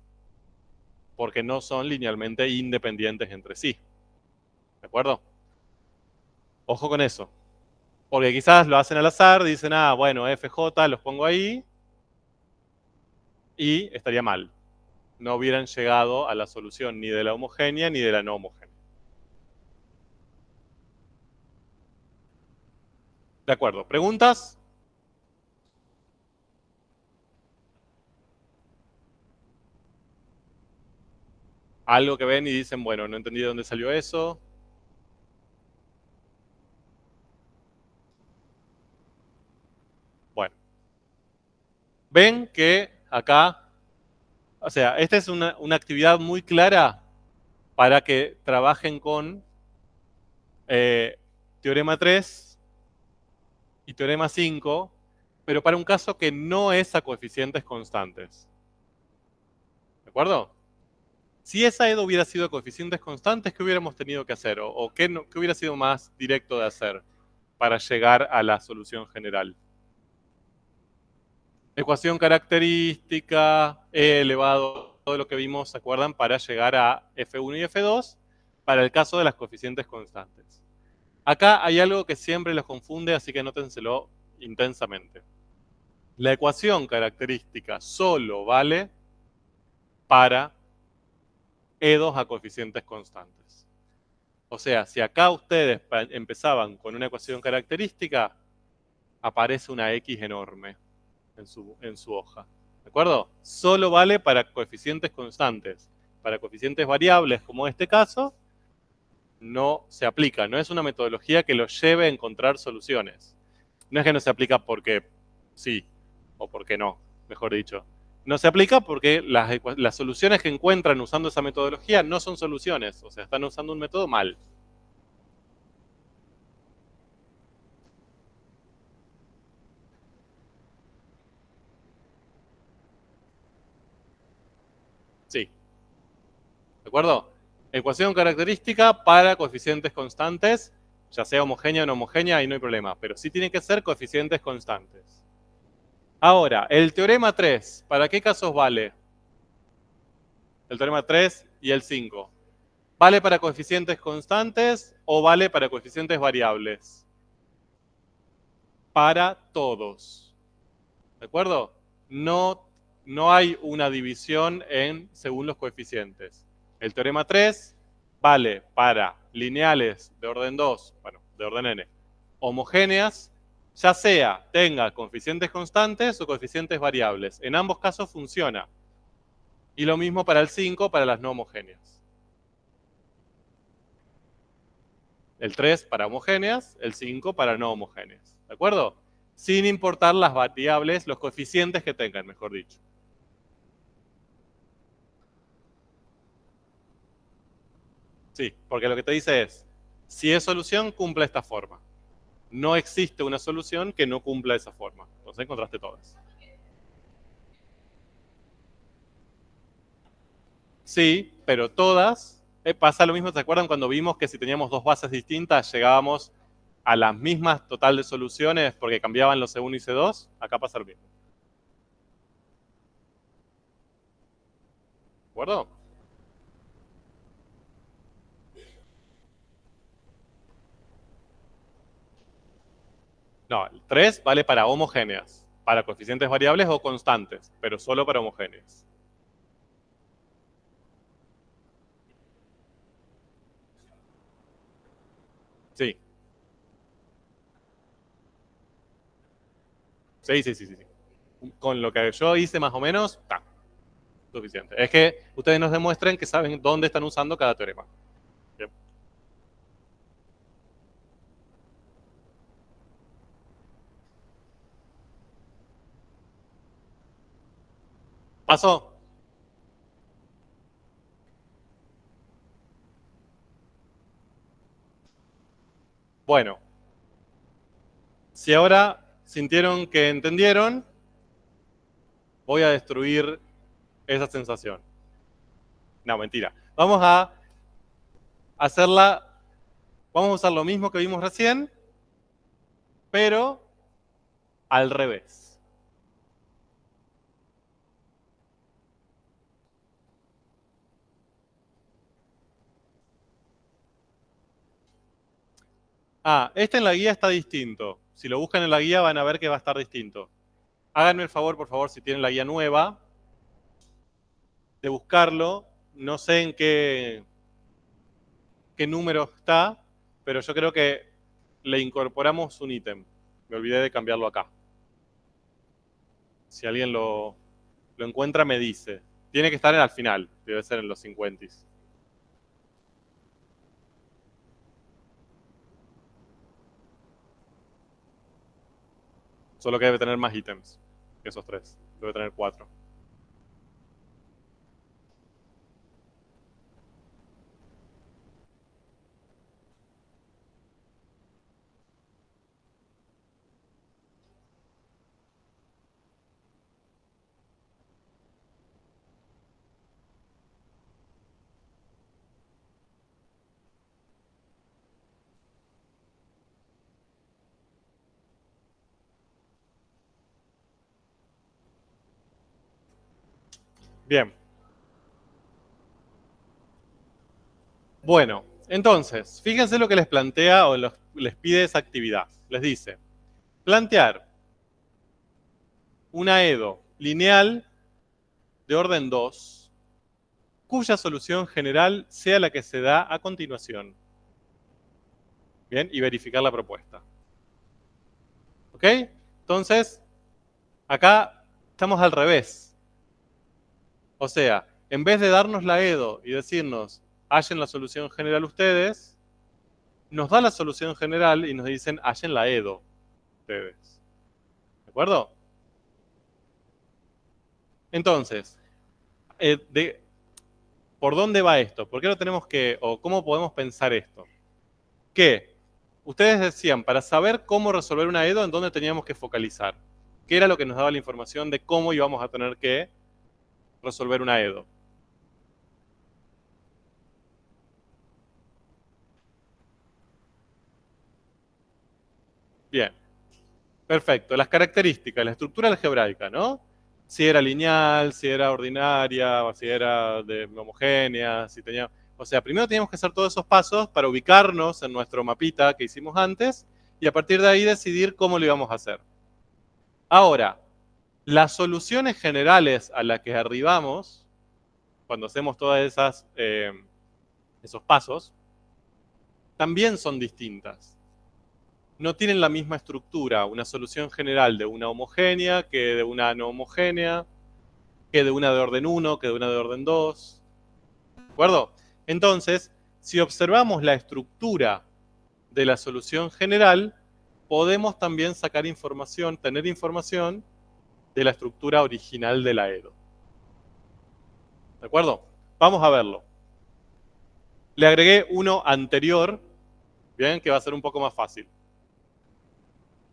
porque no son linealmente independientes entre sí. ¿De acuerdo? Ojo con eso. Porque quizás lo hacen al azar, dicen, ah, bueno, FJ los pongo ahí, y estaría mal. No hubieran llegado a la solución ni de la homogénea ni de la no homogénea. De acuerdo. ¿Preguntas? Algo que ven y dicen, bueno, no entendí de dónde salió eso. Bueno. Ven que acá, o sea, esta es una actividad muy clara para que trabajen con teorema 3 y teorema 5, pero para un caso que no es a coeficientes constantes. ¿De acuerdo? Si esa EDO hubiera sido a coeficientes constantes, ¿qué hubiéramos tenido que hacer? ¿O qué, qué hubiera sido más directo de hacer para llegar a la solución general? Ecuación característica, E elevado, todo lo que vimos, ¿se acuerdan? Para llegar a F1 y F2 para el caso de las coeficientes constantes. Acá hay algo que siempre los confunde, así que anótenselo intensamente. La ecuación característica solo vale para E2 a coeficientes constantes. O sea, si acá ustedes empezaban con una ecuación característica, aparece una X enorme en su hoja. ¿De acuerdo? Solo vale para coeficientes constantes. Para coeficientes variables, como este caso, no se aplica. No es una metodología que los lleve a encontrar soluciones. No es que no se aplica porque sí, o porque no, mejor dicho. No se aplica porque las soluciones que encuentran usando esa metodología no son soluciones. O sea, están usando un método mal. Sí. ¿De acuerdo? Ecuación característica para coeficientes constantes, ya sea homogénea o no homogénea, ahí no hay problema, pero sí tienen que ser coeficientes constantes. Ahora, el teorema 3, ¿para qué casos vale? El teorema 3 y el 5. ¿Vale para coeficientes constantes o vale para coeficientes variables? Para todos. ¿De acuerdo? No, no hay una división según los coeficientes. El teorema 3 vale para lineales de orden 2, bueno, de orden n, homogéneas, ya sea tenga coeficientes constantes o coeficientes variables. En ambos casos funciona. Y lo mismo para el 5 para las no homogéneas. El 3 para homogéneas, el 5 para no homogéneas. ¿De acuerdo? Sin importar las variables, los coeficientes que tengan, mejor dicho. Sí, porque lo que te dice es, si es solución, cumple esta forma. No existe una solución que no cumpla esa forma. Entonces encontraste todas. Sí, pero todas, pasa lo mismo, ¿te acuerdan cuando vimos que si teníamos dos bases distintas llegábamos a las mismas total de soluciones porque cambiaban los C1 y C2? Acá pasa lo mismo. ¿De acuerdo? No, el 3 vale para homogéneas, para coeficientes variables o constantes, pero solo para homogéneas. Sí. Sí, sí, sí, sí. Con lo que yo hice más o menos, está suficiente. Es que ustedes nos demuestren que saben dónde están usando cada teorema. Bien. ¿Pasó? Bueno, si ahora sintieron que entendieron, voy a destruir esa sensación. No, mentira. Vamos a hacerla, vamos a usar lo mismo que vimos recién, pero al revés. Ah, este en la guía está distinto. Si lo buscan en la guía van a ver que va a estar distinto. Háganme el favor, por favor, si tienen la guía nueva, de buscarlo. No sé en qué número está, pero yo creo que le incorporamos un ítem. Me olvidé de cambiarlo acá. Si alguien lo encuentra, me dice. Tiene que estar al final, debe ser en los 50. Solo que debe tener más ítems que esos tres. Debe tener 4. Bien. Bueno, entonces, fíjense lo que les plantea o les pide esa actividad. Les dice, plantear una EDO lineal de orden 2, cuya solución general sea la que se da a continuación. Bien, y verificar la propuesta. ¿Ok? Entonces, acá estamos al revés. O sea, en vez de darnos la EDO y decirnos, hallen la solución general ustedes, nos da la solución general y nos dicen, hallen la EDO ustedes. ¿De acuerdo? Entonces, ¿por dónde va esto? ¿Por qué no tenemos que, o cómo podemos pensar esto? Que ustedes decían, para saber cómo resolver una EDO, ¿en dónde teníamos que focalizar? ¿Qué era lo que nos daba la información de cómo íbamos a tener que resolver una EDO? Bien, perfecto. Las características, la estructura algebraica, ¿no? Si era lineal, si era ordinaria, o si era de homogénea, si tenía... O sea, primero teníamos que hacer todos esos pasos para ubicarnos en nuestro mapita que hicimos antes y a partir de ahí decidir cómo lo íbamos a hacer. Ahora, las soluciones generales a las que arribamos, cuando hacemos todas esos pasos, también son distintas. No tienen la misma estructura, una solución general de una homogénea que de una no homogénea, que de una de orden 1, que de una de orden 2. ¿De acuerdo? Entonces, si observamos la estructura de la solución general, podemos también sacar información, tener información de la estructura original de la EDO. ¿De acuerdo? Vamos a verlo. Le agregué uno anterior, bien, que va a ser un poco más fácil.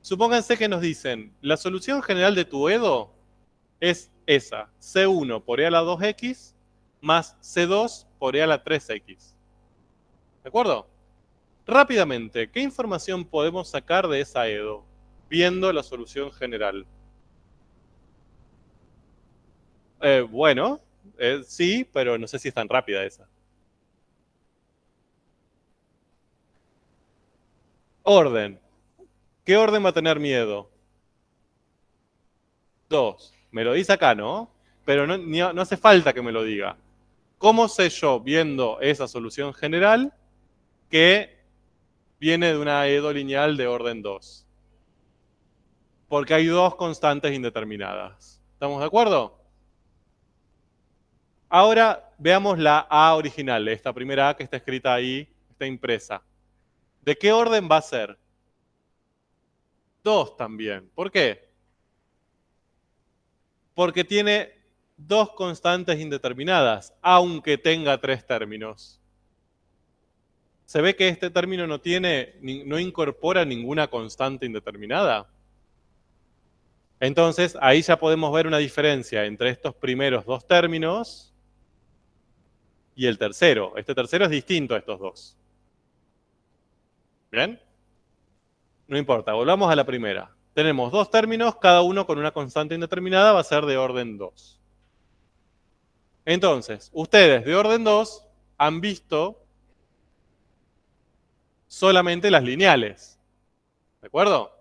Supónganse que nos dicen, la solución general de tu EDO es esa, C1 por E a la 2X más C2 por E a la 3X. ¿De acuerdo? Rápidamente, ¿qué información podemos sacar de esa EDO viendo la solución general? Bueno, sí, pero no sé si es tan rápida esa. Orden. ¿Qué orden va a tener mi EDO? 2. Me lo dice acá, ¿no? Pero no hace falta que me lo diga. ¿Cómo sé yo, viendo esa solución general, que viene de una EDO lineal de orden 2? Porque hay dos constantes indeterminadas. ¿Estamos de acuerdo? Ahora veamos la A original, esta primera A que está escrita ahí, está impresa. ¿De qué orden va a ser? 2 también. ¿Por qué? Porque tiene dos constantes indeterminadas, aunque tenga tres términos. ¿Se ve que este término no incorpora ninguna constante indeterminada? Entonces, ahí ya podemos ver una diferencia entre estos primeros dos términos y el tercero. Este tercero es distinto a estos dos. ¿Bien? No importa, volvamos a la primera. Tenemos dos términos, cada uno con una constante indeterminada, va a ser de orden 2. Entonces, ustedes de orden 2 han visto solamente las lineales. ¿De acuerdo?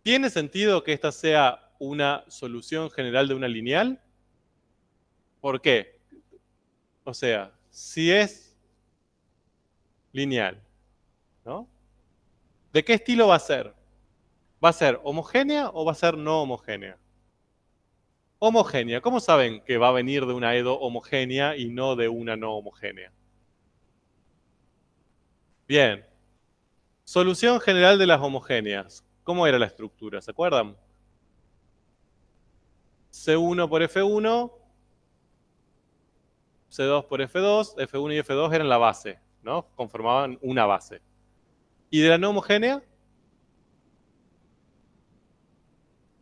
¿Tiene sentido que esta sea una solución general de una lineal? ¿Por qué? O sea, si es lineal, ¿no? ¿De qué estilo va a ser? ¿Va a ser homogénea o va a ser no homogénea? Homogénea. ¿Cómo saben que va a venir de una EDO homogénea y no de una no homogénea? Bien. Solución general de las homogéneas. ¿Cómo era la estructura? ¿Se acuerdan? C1 por F1, C2 por F2, F1 y F2 eran la base, ¿no? Conformaban una base. ¿Y de la no homogénea?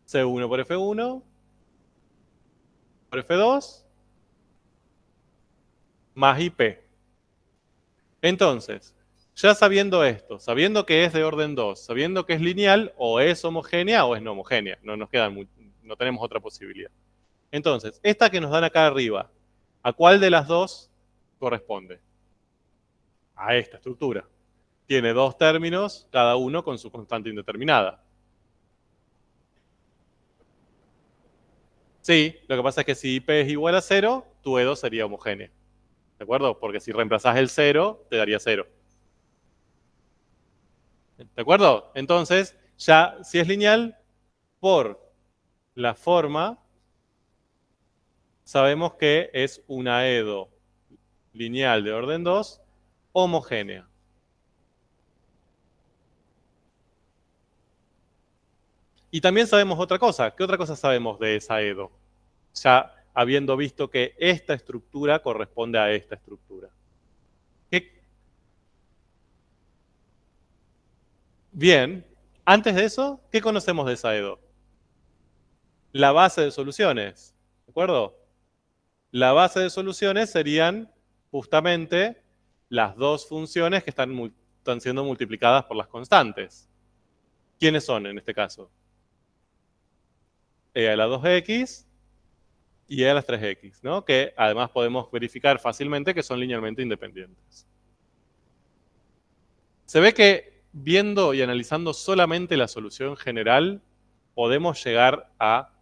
C1 por F1, por F2, más IP. Entonces, ya sabiendo esto, sabiendo que es de orden 2, sabiendo que es lineal, o es homogénea o es no homogénea, no nos queda no tenemos otra posibilidad. Entonces, esta que nos dan acá arriba, ¿a cuál de las dos corresponde? A esta estructura. Tiene dos términos, cada uno con su constante indeterminada. Sí, lo que pasa es que si IP es igual a 0, tu EDO sería homogénea. ¿De acuerdo? Porque si reemplazás el 0, te daría 0. ¿De acuerdo? Entonces, ya si es lineal, por la forma, sabemos que es una EDO lineal de orden 2 homogénea. Y también sabemos otra cosa. ¿Qué otra cosa sabemos de esa EDO? Ya habiendo visto que esta estructura corresponde a esta estructura. Bien, antes de eso, ¿qué conocemos de esa EDO? La base de soluciones, ¿de acuerdo? La base de soluciones serían justamente las dos funciones que están siendo multiplicadas por las constantes. ¿Quiénes son en este caso? E a la 2x y e a las 3x, ¿no? Que además podemos verificar fácilmente que son linealmente independientes. Se ve que viendo y analizando solamente la solución general, podemos llegar a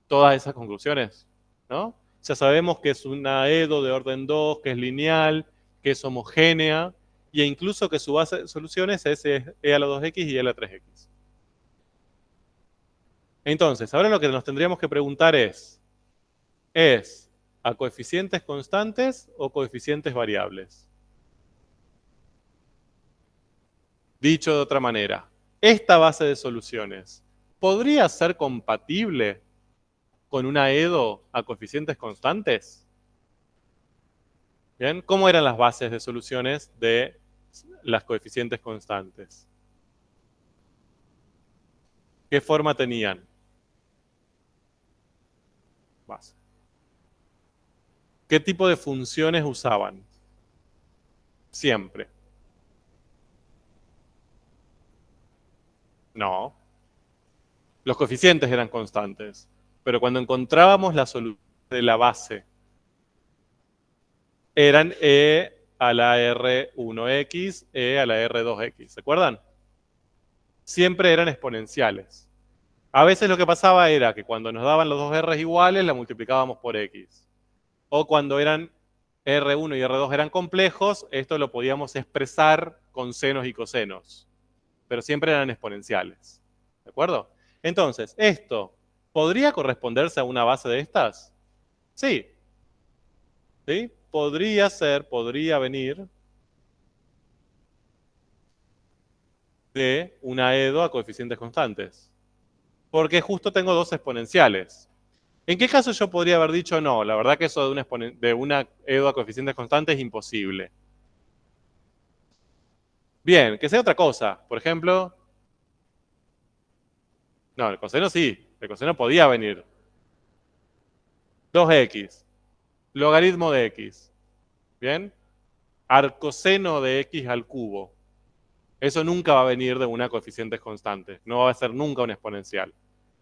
todas esas conclusiones, ¿no? Ya sabemos que es una EDO de orden 2, que es lineal, que es homogénea, e incluso que su base de soluciones es e a la 2x y e a la 3x. Entonces, ahora lo que nos tendríamos que preguntar ¿es a coeficientes constantes o coeficientes variables? Dicho de otra manera, esta base de soluciones ¿podría ser compatible con una EDO a coeficientes constantes? Bien, ¿cómo eran las bases de soluciones de las coeficientes constantes? ¿Qué forma tenían? Base. ¿Qué tipo de funciones usaban? Siempre. No. Los coeficientes eran constantes, pero cuando encontrábamos la solución de la base, eran e a la R1x, e a la R2x, ¿se acuerdan? Siempre eran exponenciales. A veces lo que pasaba era que cuando nos daban los dos R's iguales, la multiplicábamos por x. O cuando eran R1 y R2 eran complejos, esto lo podíamos expresar con senos y cosenos. Pero siempre eran exponenciales. ¿De acuerdo? Entonces, ¿esto podría corresponderse a una base de estas? Sí. ¿Sí? Podría ser, podría venir de una EDO a coeficientes constantes. Porque justo tengo dos exponenciales. ¿En qué caso yo podría haber dicho no? La verdad que eso de una EDO a coeficientes constantes es imposible. Bien, que sea otra cosa. Por ejemplo, no, el coseno sí. El coseno podía venir. 2x. Logaritmo de x. ¿Bien? Arcoseno de x al cubo. Eso nunca va a venir de una coeficientes constantes. No va a ser nunca un exponencial.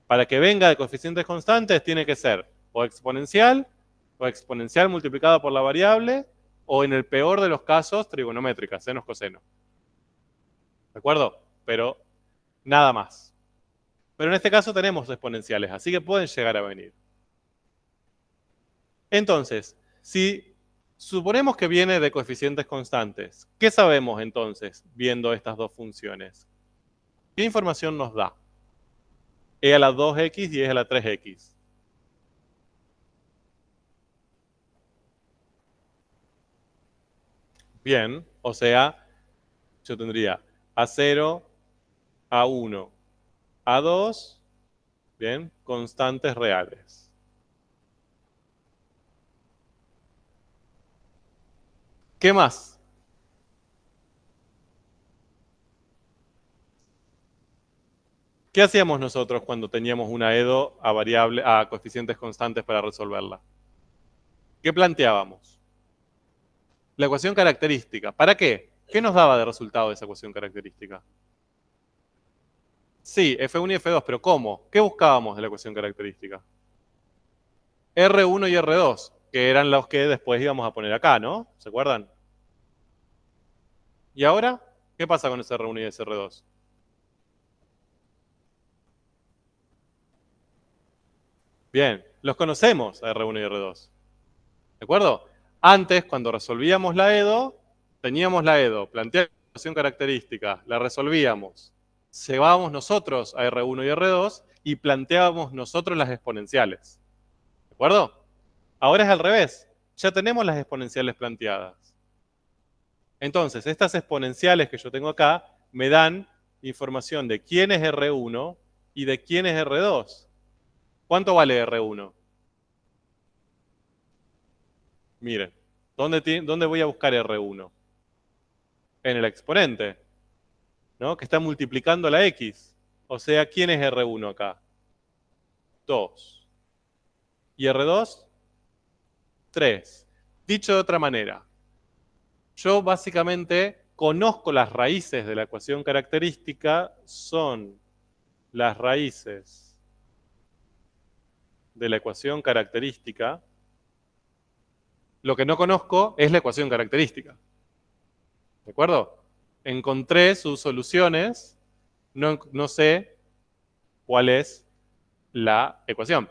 Para que venga de coeficientes constantes tiene que ser o exponencial multiplicado por la variable, o en el peor de los casos, trigonométrica, senos, cosenos. ¿De acuerdo? Pero nada más. Pero en este caso tenemos exponenciales, así que pueden llegar a venir. Entonces, si suponemos que viene de coeficientes constantes, ¿qué sabemos entonces viendo estas dos funciones? ¿Qué información nos da? E a la 2x y e a la 3x. Bien, o sea, yo tendría A0, A1, A2, bien, constantes reales. ¿Qué más? ¿Qué hacíamos nosotros cuando teníamos una EDO a coeficientes constantes para resolverla? ¿Qué planteábamos? La ecuación característica. ¿Para qué? ¿Qué nos daba de resultado esa ecuación característica? Sí, F1 y F2, pero ¿cómo? ¿Qué buscábamos de la ecuación característica? R1 y R2, que eran los que después íbamos a poner acá, ¿no? ¿Se acuerdan? ¿Y ahora? ¿Qué pasa con ese R1 y ese R2? Bien, los conocemos a R1 y R2. ¿De acuerdo? Antes, cuando resolvíamos la EDO, teníamos la EDO, planteábamos la ecuación característica, la resolvíamos, llevábamos nosotros a R1 y R2 y planteábamos nosotros las exponenciales. ¿De acuerdo? Ahora es al revés. Ya tenemos las exponenciales planteadas. Entonces, estas exponenciales que yo tengo acá me dan información de quién es R1 y de quién es R2. ¿Cuánto vale R1? Miren, ¿dónde voy a buscar R1? En el exponente, ¿no? Que está multiplicando la X. O sea, ¿quién es R1 acá? 2. ¿Y R2? 3. Dicho de otra manera, yo básicamente conozco las raíces de la ecuación característica, son las raíces de la ecuación característica. Lo que no conozco es la ecuación característica. ¿De acuerdo? Encontré sus soluciones, no sé cuál es la ecuación.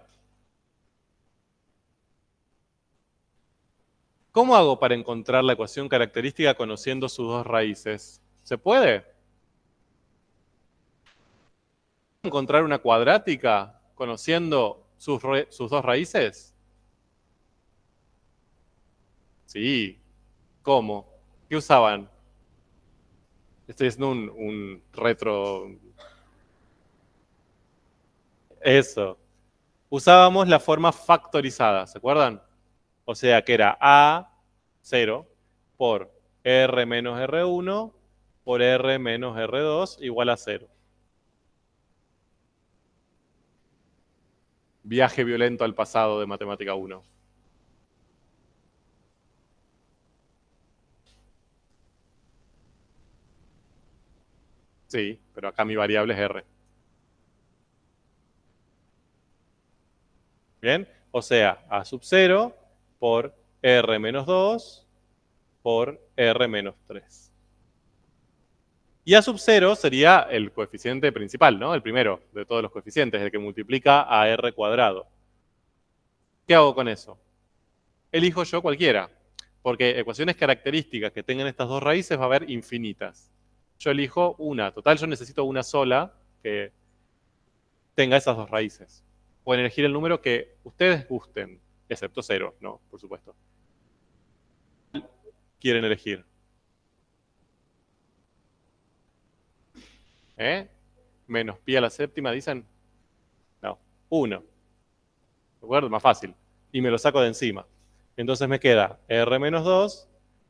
¿Cómo hago para encontrar la ecuación característica conociendo sus dos raíces? ¿Se puede? ¿Encontrar una cuadrática conociendo sus dos raíces? Sí. ¿Cómo? ¿Qué usaban? Estoy haciendo un retro. Eso. Usábamos la forma factorizada, ¿se acuerdan? O sea que era A0 por R menos R1 por R menos R2 igual a 0. Viaje violento al pasado de Matemática 1. Sí, pero acá mi variable es R. ¿Bien? O sea, A sub 0 por R menos 2 por R menos 3. Y A sub 0 sería el coeficiente principal, ¿no? El primero de todos los coeficientes, el que multiplica a R cuadrado. ¿Qué hago con eso? Elijo yo cualquiera, porque ecuaciones características que tengan estas dos raíces va a haber infinitas. Yo elijo una. Total, yo necesito una sola que tenga esas dos raíces. Pueden elegir el número que ustedes gusten, excepto 0, no, por supuesto. Quieren elegir. Menos pi a la séptima, dicen. No, 1. ¿De acuerdo? Más fácil. Y me lo saco de encima. Entonces me queda R menos 2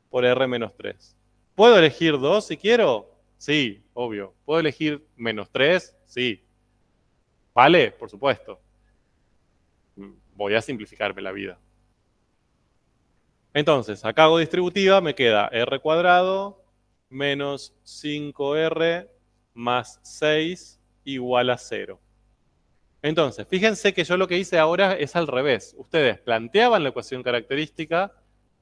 por R menos 3. ¿Puedo elegir 2 si quiero? Sí, obvio. ¿Puedo elegir menos 3? Sí. ¿Vale? Por supuesto. Voy a simplificarme la vida. Entonces, acá hago distributiva, me queda R cuadrado menos 5R más 6 igual a 0. Entonces, fíjense que yo lo que hice ahora es al revés. Ustedes planteaban la ecuación característica,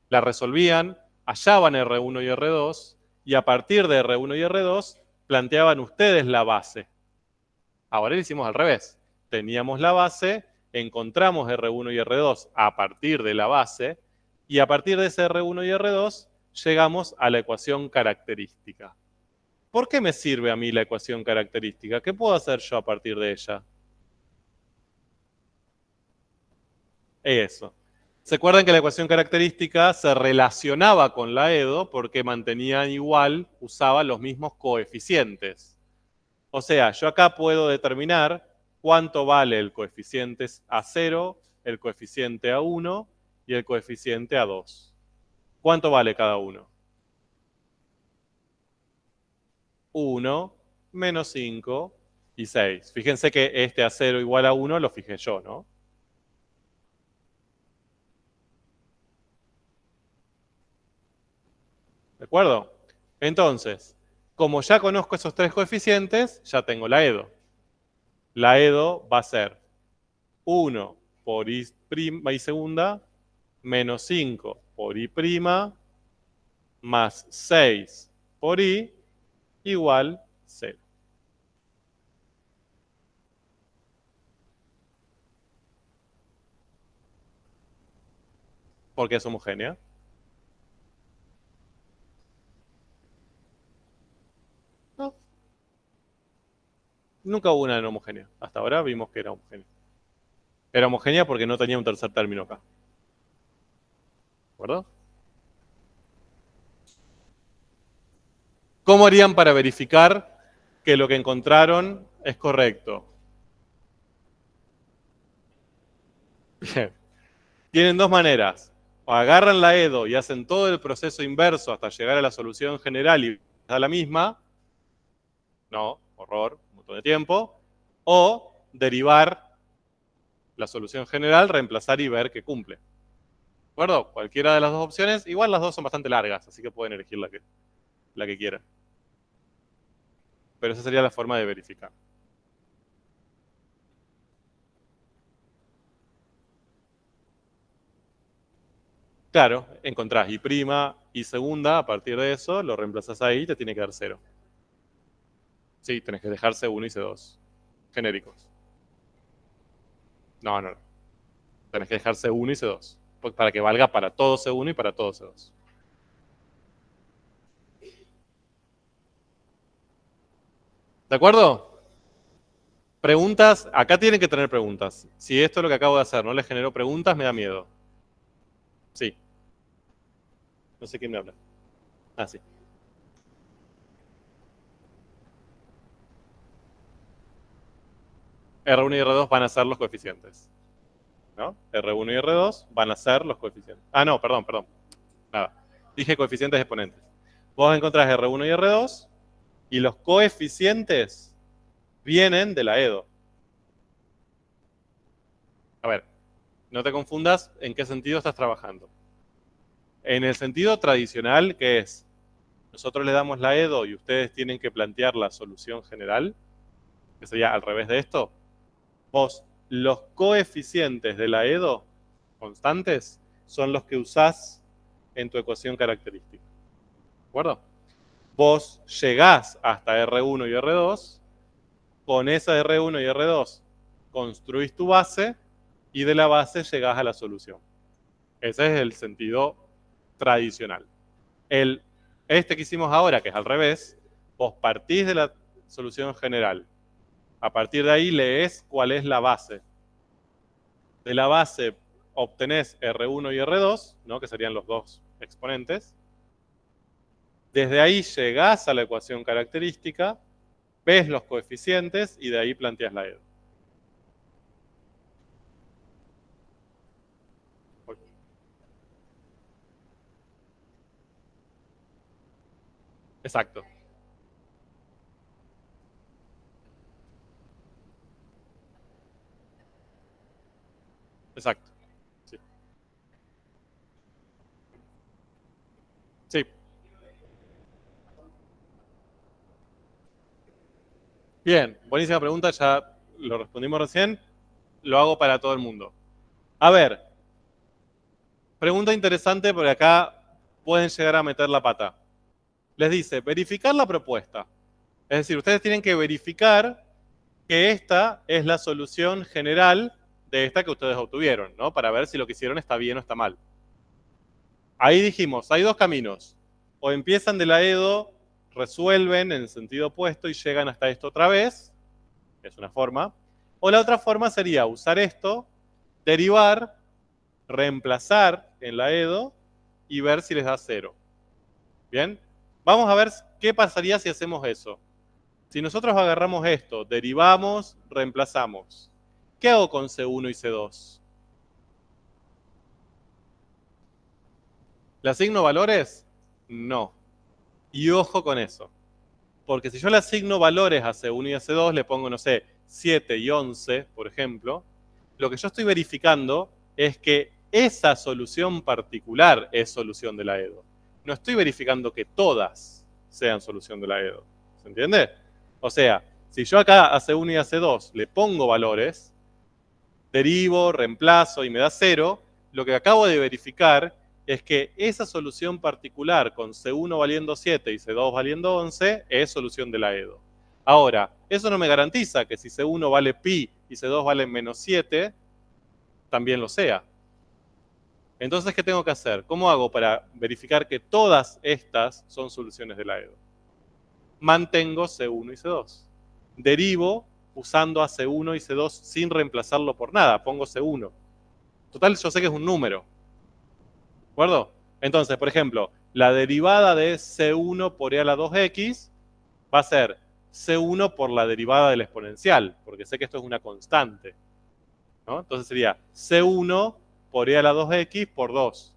la resolvían, hallaban R1 y R2, y a partir de R1 y R2 planteaban ustedes la base. Ahora lo hicimos al revés. Teníamos la base, encontramos R1 y R2 a partir de la base, y a partir de ese R1 y R2 llegamos a la ecuación característica. ¿Por qué me sirve a mí la ecuación característica? ¿Qué puedo hacer yo a partir de ella? Eso. ¿Se acuerdan que la ecuación característica se relacionaba con la EDO porque mantenían igual, usaba los mismos coeficientes? O sea, yo acá puedo determinar cuánto vale el coeficiente A0, el coeficiente A1 y el coeficiente A2. ¿Cuánto vale cada uno? 1, menos 5 y 6. Fíjense que este A0 igual a 1 lo fijé yo, ¿no? ¿De acuerdo? Entonces, como ya conozco esos tres coeficientes, ya tengo la EDO. La EDO va a ser 1 por I prima y segunda, menos 5 por I prima, más 6 por I, igual 0. Porque es homogénea. No. Nunca hubo una no homogénea. Hasta ahora vimos que era homogénea. Era homogénea porque no tenía un tercer término acá. ¿De acuerdo? ¿Cómo harían para verificar que lo que encontraron es correcto? Bien. Tienen dos maneras. O agarran la EDO y hacen todo el proceso inverso hasta llegar a la solución general y da la misma. No, horror, un montón de tiempo. O derivar la solución general, reemplazar y ver que cumple. ¿De acuerdo? Cualquiera de las dos opciones. Igual las dos son bastante largas, así que pueden elegir la que quieran. Pero esa sería la forma de verificar. Claro, encontrás I prima y segunda, a partir de eso lo reemplazás ahí y te tiene que dar 0. Sí, tenés que dejar C1 y C2 genéricos. No, no, no. Tenés que dejar C1 y C2 para que valga para todo C1 y para todo C2. ¿De acuerdo? Preguntas, acá tienen que tener preguntas. Si esto es lo que acabo de hacer no les generó preguntas, me da miedo. Sí. No sé quién me habla. Ah, sí. R1 y R2 van a ser los coeficientes. ¿No? R1 y R2 van a ser los coeficientes. Ah, no, perdón. Nada. Dije coeficientes exponentes. Vos encontrás R1 y R2 y los coeficientes vienen de la EDO. A ver, no te confundas en qué sentido estás trabajando. En el sentido tradicional, que es, nosotros le damos la EDO y ustedes tienen que plantear la solución general, que sería al revés de esto. Vos, los coeficientes de la EDO, constantes, son los que usás en tu ecuación característica. ¿De acuerdo? Vos llegás hasta R1 y R2, con esa R1 y R2 construís tu base y de la base llegás a la solución. Ese es el sentido tradicional. Este que hicimos ahora, que es al revés, vos partís de la solución general. A partir de ahí lees cuál es la base. De la base obtenés R1 y R2, ¿no? Que serían los dos exponentes. Desde ahí llegás a la ecuación característica, ves los coeficientes y de ahí planteas la EDO. Exacto. Exacto. Sí. Sí. Bien, buenísima pregunta, ya lo respondimos recién. Lo hago para todo el mundo. A ver, pregunta interesante porque acá pueden llegar a meter la pata. Les dice, verificar la propuesta. Es decir, ustedes tienen que verificar que esta es la solución general de esta que ustedes obtuvieron, ¿no? Para ver si lo que hicieron está bien o está mal. Ahí dijimos, hay dos caminos. O empiezan de la EDO, resuelven en sentido opuesto y llegan hasta esto otra vez, es una forma. O la otra forma sería usar esto, derivar, reemplazar en la EDO y ver si les da 0. ¿Bien? Vamos a ver qué pasaría si hacemos eso. Si nosotros agarramos esto, derivamos, reemplazamos, ¿qué hago con C1 y C2? ¿Le asigno valores? No. Y ojo con eso. Porque si yo le asigno valores a C1 y a C2, le pongo, no sé, 7 y 11, por ejemplo, lo que yo estoy verificando es que esa solución particular es solución de la EDO. No estoy verificando que todas sean solución de la EDO. ¿Se entiende? O sea, si yo acá a C1 y a C2 le pongo valores, derivo, reemplazo y me da 0, lo que acabo de verificar es que esa solución particular con C1 valiendo 7 y C2 valiendo 11 es solución de la EDO. Ahora, eso no me garantiza que si C1 vale pi y C2 vale menos 7, también lo sea. Entonces, ¿qué tengo que hacer? ¿Cómo hago para verificar que todas estas son soluciones de la EDO? Mantengo C1 y C2. Derivo usando a C1 y C2 sin reemplazarlo por nada. Pongo C1. Total, yo sé que es un número. ¿De acuerdo? Entonces, por ejemplo, la derivada de C1 por e a la 2x va a ser C1 por la derivada del exponencial, porque sé que esto es una constante, ¿no? Entonces sería C1 por e a la 2x por 2.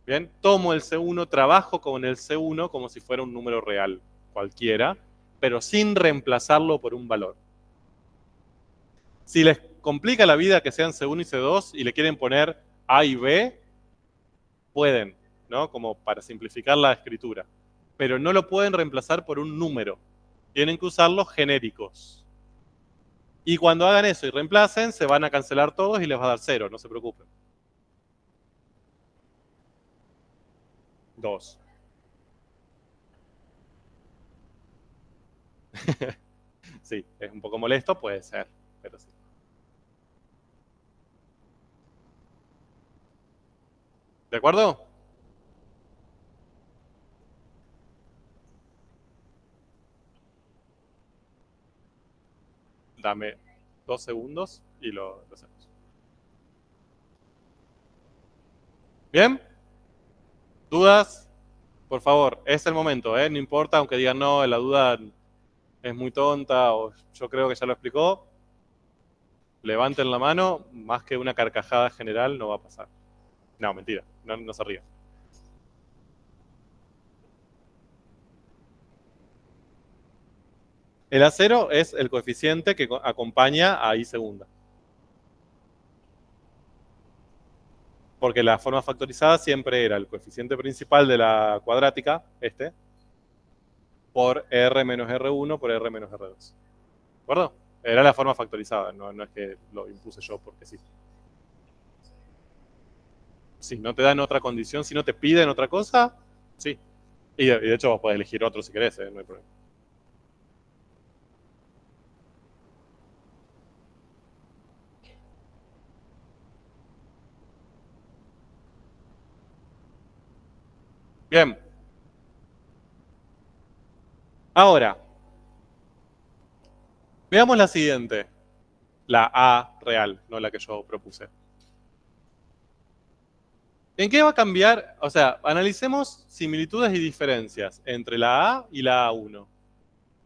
Bien, tomo el C1, trabajo con el C1 como si fuera un número real, cualquiera, pero sin reemplazarlo por un valor. Si les complica la vida que sean C1 y C2 y le quieren poner A y B, pueden, ¿no? Como para simplificar la escritura. Pero no lo pueden reemplazar por un número. Tienen que usar los genéricos. Y cuando hagan eso y reemplacen, se van a cancelar todos y les va a dar 0, no se preocupen. 2. Sí, es un poco molesto, puede ser, pero sí. ¿De acuerdo? Dame 2 segundos y lo hacemos. ¿Bien? ¿Dudas? Por favor, es el momento, ¿eh? No importa, aunque digan no, la duda es muy tonta o yo creo que ya lo explicó. Levanten la mano, más que una carcajada general no va a pasar. No, mentira, no se rían. El A0 es el coeficiente que acompaña a I segunda. Porque la forma factorizada siempre era el coeficiente principal de la cuadrática, por R menos R1 por R menos R2. ¿De acuerdo? Era la forma factorizada, no es que lo impuse yo porque sí. Si no te dan otra condición, si no te piden otra cosa, sí. Y de hecho vos podés elegir otro si querés, no hay problema. Bien. Ahora, veamos la siguiente. La A real, no la que yo propuse. ¿En qué va a cambiar? O sea, analicemos similitudes y diferencias entre la A y la A1.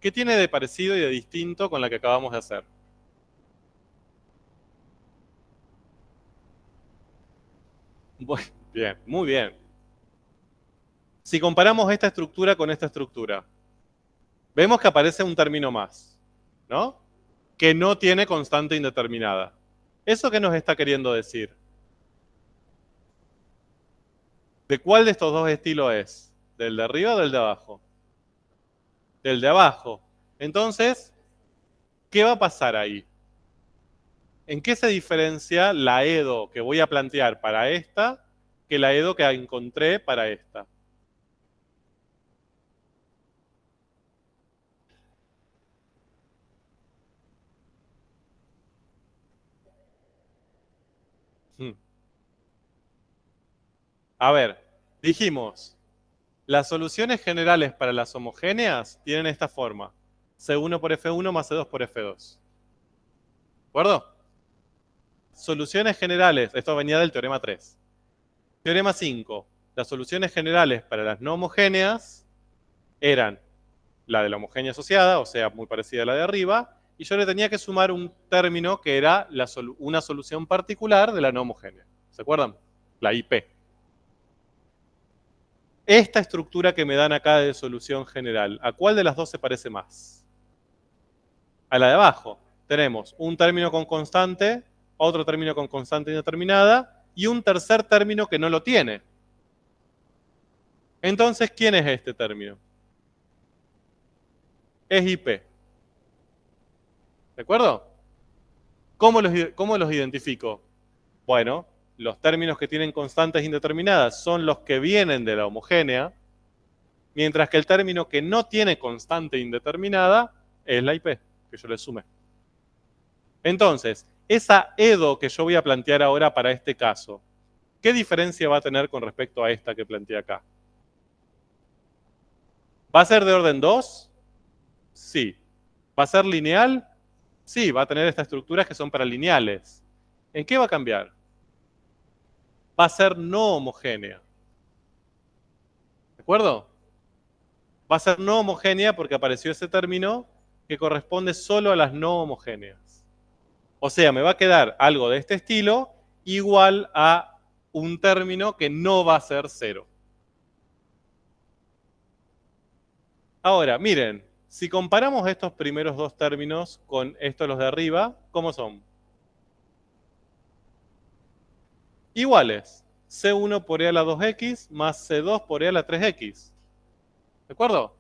¿Qué tiene de parecido y de distinto con la que acabamos de hacer? Bien, muy bien. Si comparamos esta estructura con esta estructura, vemos que aparece un término más, ¿no? Que no tiene constante indeterminada. ¿Eso qué nos está queriendo decir? ¿De cuál de estos dos estilos es? ¿Del de arriba o del de abajo? Del de abajo. Entonces, ¿qué va a pasar ahí? ¿En qué se diferencia la EDO que voy a plantear para esta que la EDO que encontré para esta? A ver, dijimos, las soluciones generales para las homogéneas tienen esta forma. C1 por F1 más C2 por F2. ¿De acuerdo? Soluciones generales, esto venía del teorema 3. Teorema 5, las soluciones generales para las no homogéneas eran la de la homogénea asociada, o sea, muy parecida a la de arriba, y yo le tenía que sumar un término que era una solución particular de la no homogénea. ¿Se acuerdan? La IP. Esta estructura que me dan acá de solución general, ¿a cuál de las dos se parece más? A la de abajo. Tenemos un término con constante, otro término con constante indeterminada y un tercer término que no lo tiene. Entonces, ¿quién es este término? Es IP. ¿De acuerdo? ¿Cómo los identifico? Bueno, los términos que tienen constantes indeterminadas son los que vienen de la homogénea, mientras que el término que no tiene constante indeterminada es la IP, que yo le sumé. Entonces, esa EDO que yo voy a plantear ahora para este caso, ¿qué diferencia va a tener con respecto a esta que planteé acá? ¿Va a ser de orden 2? Sí. ¿Va a ser lineal? Sí, va a tener estas estructuras que son paralineales. ¿En qué va a cambiar? Va a ser no homogénea. ¿De acuerdo? Va a ser no homogénea porque apareció ese término que corresponde solo a las no homogéneas. O sea, me va a quedar algo de este estilo igual a un término que no va a ser 0. Ahora, miren, si comparamos estos primeros dos términos con estos los de arriba, ¿cómo son? Iguales. C1 por E a la 2X más C2 por E a la 3X. ¿De acuerdo?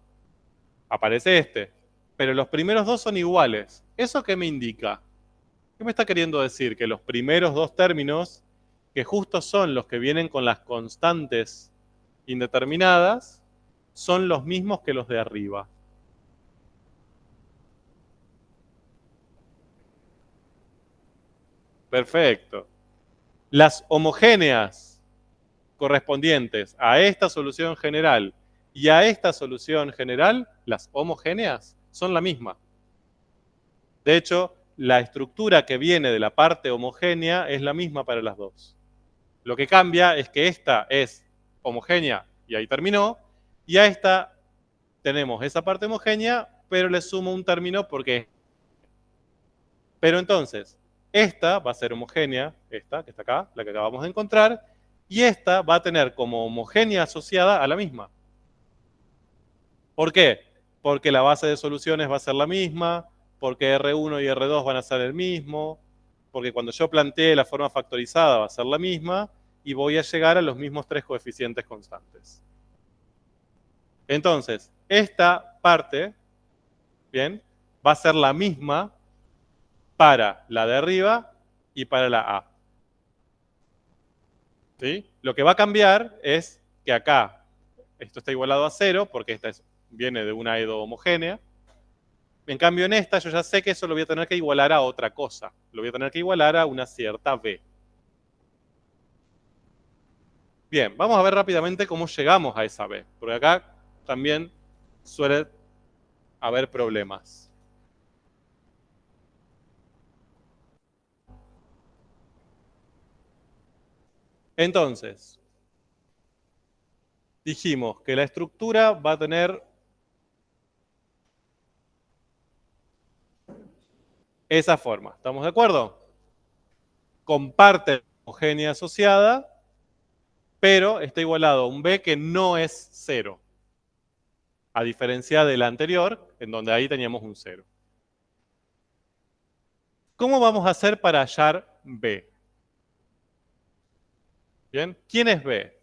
Aparece este. Pero los primeros dos son iguales. ¿Eso qué me indica? ¿Qué me está queriendo decir? Que los primeros dos términos, que justo son los que vienen con las constantes indeterminadas, son los mismos que los de arriba. Perfecto. Las homogéneas correspondientes a esta solución general y a esta solución general, las homogéneas, son la misma. De hecho, la estructura que viene de la parte homogénea es la misma para las dos. Lo que cambia es que esta es homogénea y ahí terminó, y a esta tenemos esa parte homogénea, pero le sumo un término porque... Pero entonces, esta va a ser homogénea, esta que está acá, la que acabamos de encontrar, y esta va a tener como homogénea asociada a la misma. ¿Por qué? Porque la base de soluciones va a ser la misma, porque R1 y R2 van a ser el mismo, porque cuando yo plantee la forma factorizada va a ser la misma, y voy a llegar a los mismos tres coeficientes constantes. Entonces, esta parte, bien, va a ser la misma para la de arriba y para la A. ¿Sí? Lo que va a cambiar es que acá esto está igualado a 0, porque esta viene de una EDO homogénea. En cambio, en esta yo ya sé que eso lo voy a tener que igualar a otra cosa. Lo voy a tener que igualar a una cierta B. Bien, vamos a ver rápidamente cómo llegamos a esa B, porque acá también suele haber problemas. Entonces, dijimos que la estructura va a tener esa forma. ¿Estamos de acuerdo? Comparte homogénea asociada, pero está igualado a un B que no es 0. A diferencia de la anterior, en donde ahí teníamos un 0. ¿Cómo vamos a hacer para hallar B? ¿Bien? ¿Quién es B?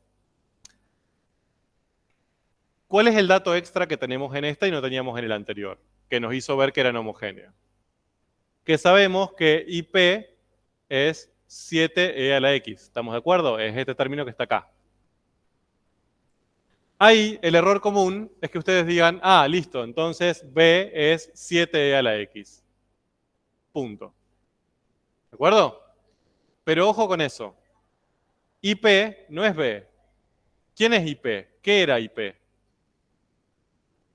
¿Cuál es el dato extra que tenemos en esta y no teníamos en el anterior? Que nos hizo ver que eran homogéneas. Que sabemos que IP es 7e a la x. ¿Estamos de acuerdo? Es este término que está acá. Ahí el error común es que ustedes digan, ah, listo, entonces B es 7e a la x. Punto. ¿De acuerdo? Pero ojo con eso. IP no es B. ¿Quién es IP? ¿Qué era IP?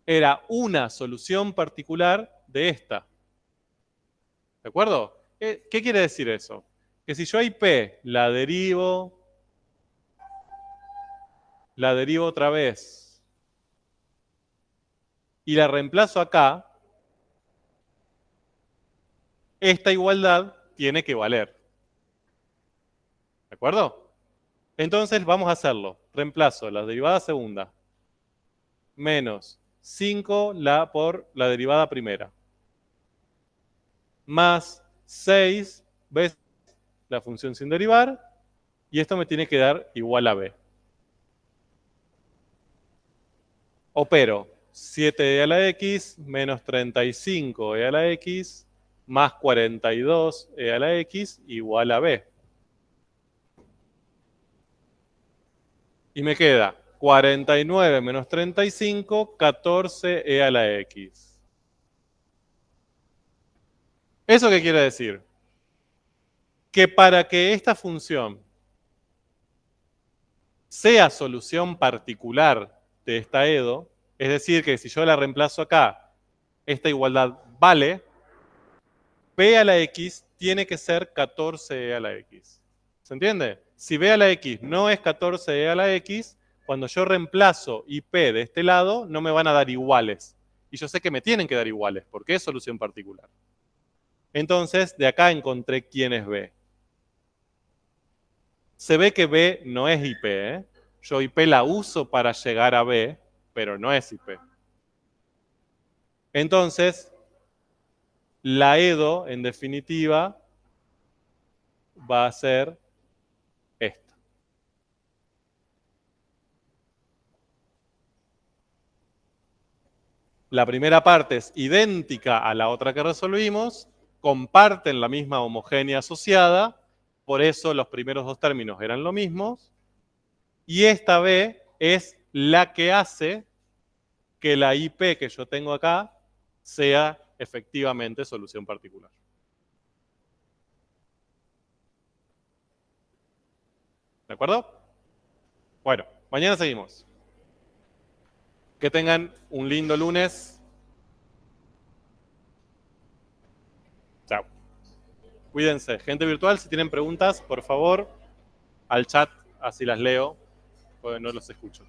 Era una solución particular de esta. ¿De acuerdo? ¿Qué quiere decir eso? Que si yo a IP la derivo otra vez y la reemplazo acá, esta igualdad tiene que valer. ¿De acuerdo? Entonces vamos a hacerlo. Reemplazo la derivada segunda menos 5 por la derivada primera. Más 6 veces la función sin derivar. Y esto me tiene que dar igual a b. Opero 7e a la x menos 35e a la x más 42e a la x igual a b. Y me queda 49 menos 35, 14e a la x. ¿Eso qué quiere decir? Que para que esta función sea solución particular de esta EDO, es decir, que si yo la reemplazo acá, esta igualdad vale, b a la x tiene que ser 14e a la x. ¿Se entiende? Si b a la x no es 14e a la x, cuando yo reemplazo IP de este lado, no me van a dar iguales. Y yo sé que me tienen que dar iguales, porque es solución particular. Entonces, de acá encontré quién es B. Se ve que B no es IP, ¿eh? Yo IP la uso para llegar a B, pero no es IP. Entonces, la EDO, en definitiva, va a ser esta. La primera parte es idéntica a la otra que resolvimos, comparten la misma homogénea asociada, por eso los primeros dos términos eran lo mismos, y esta B es la que hace que la IP que yo tengo acá sea efectivamente solución particular. ¿De acuerdo? Bueno, mañana seguimos. Que tengan un lindo lunes. Chao. Cuídense. Gente virtual, si tienen preguntas, por favor, al chat, así las leo, porque no los escucho.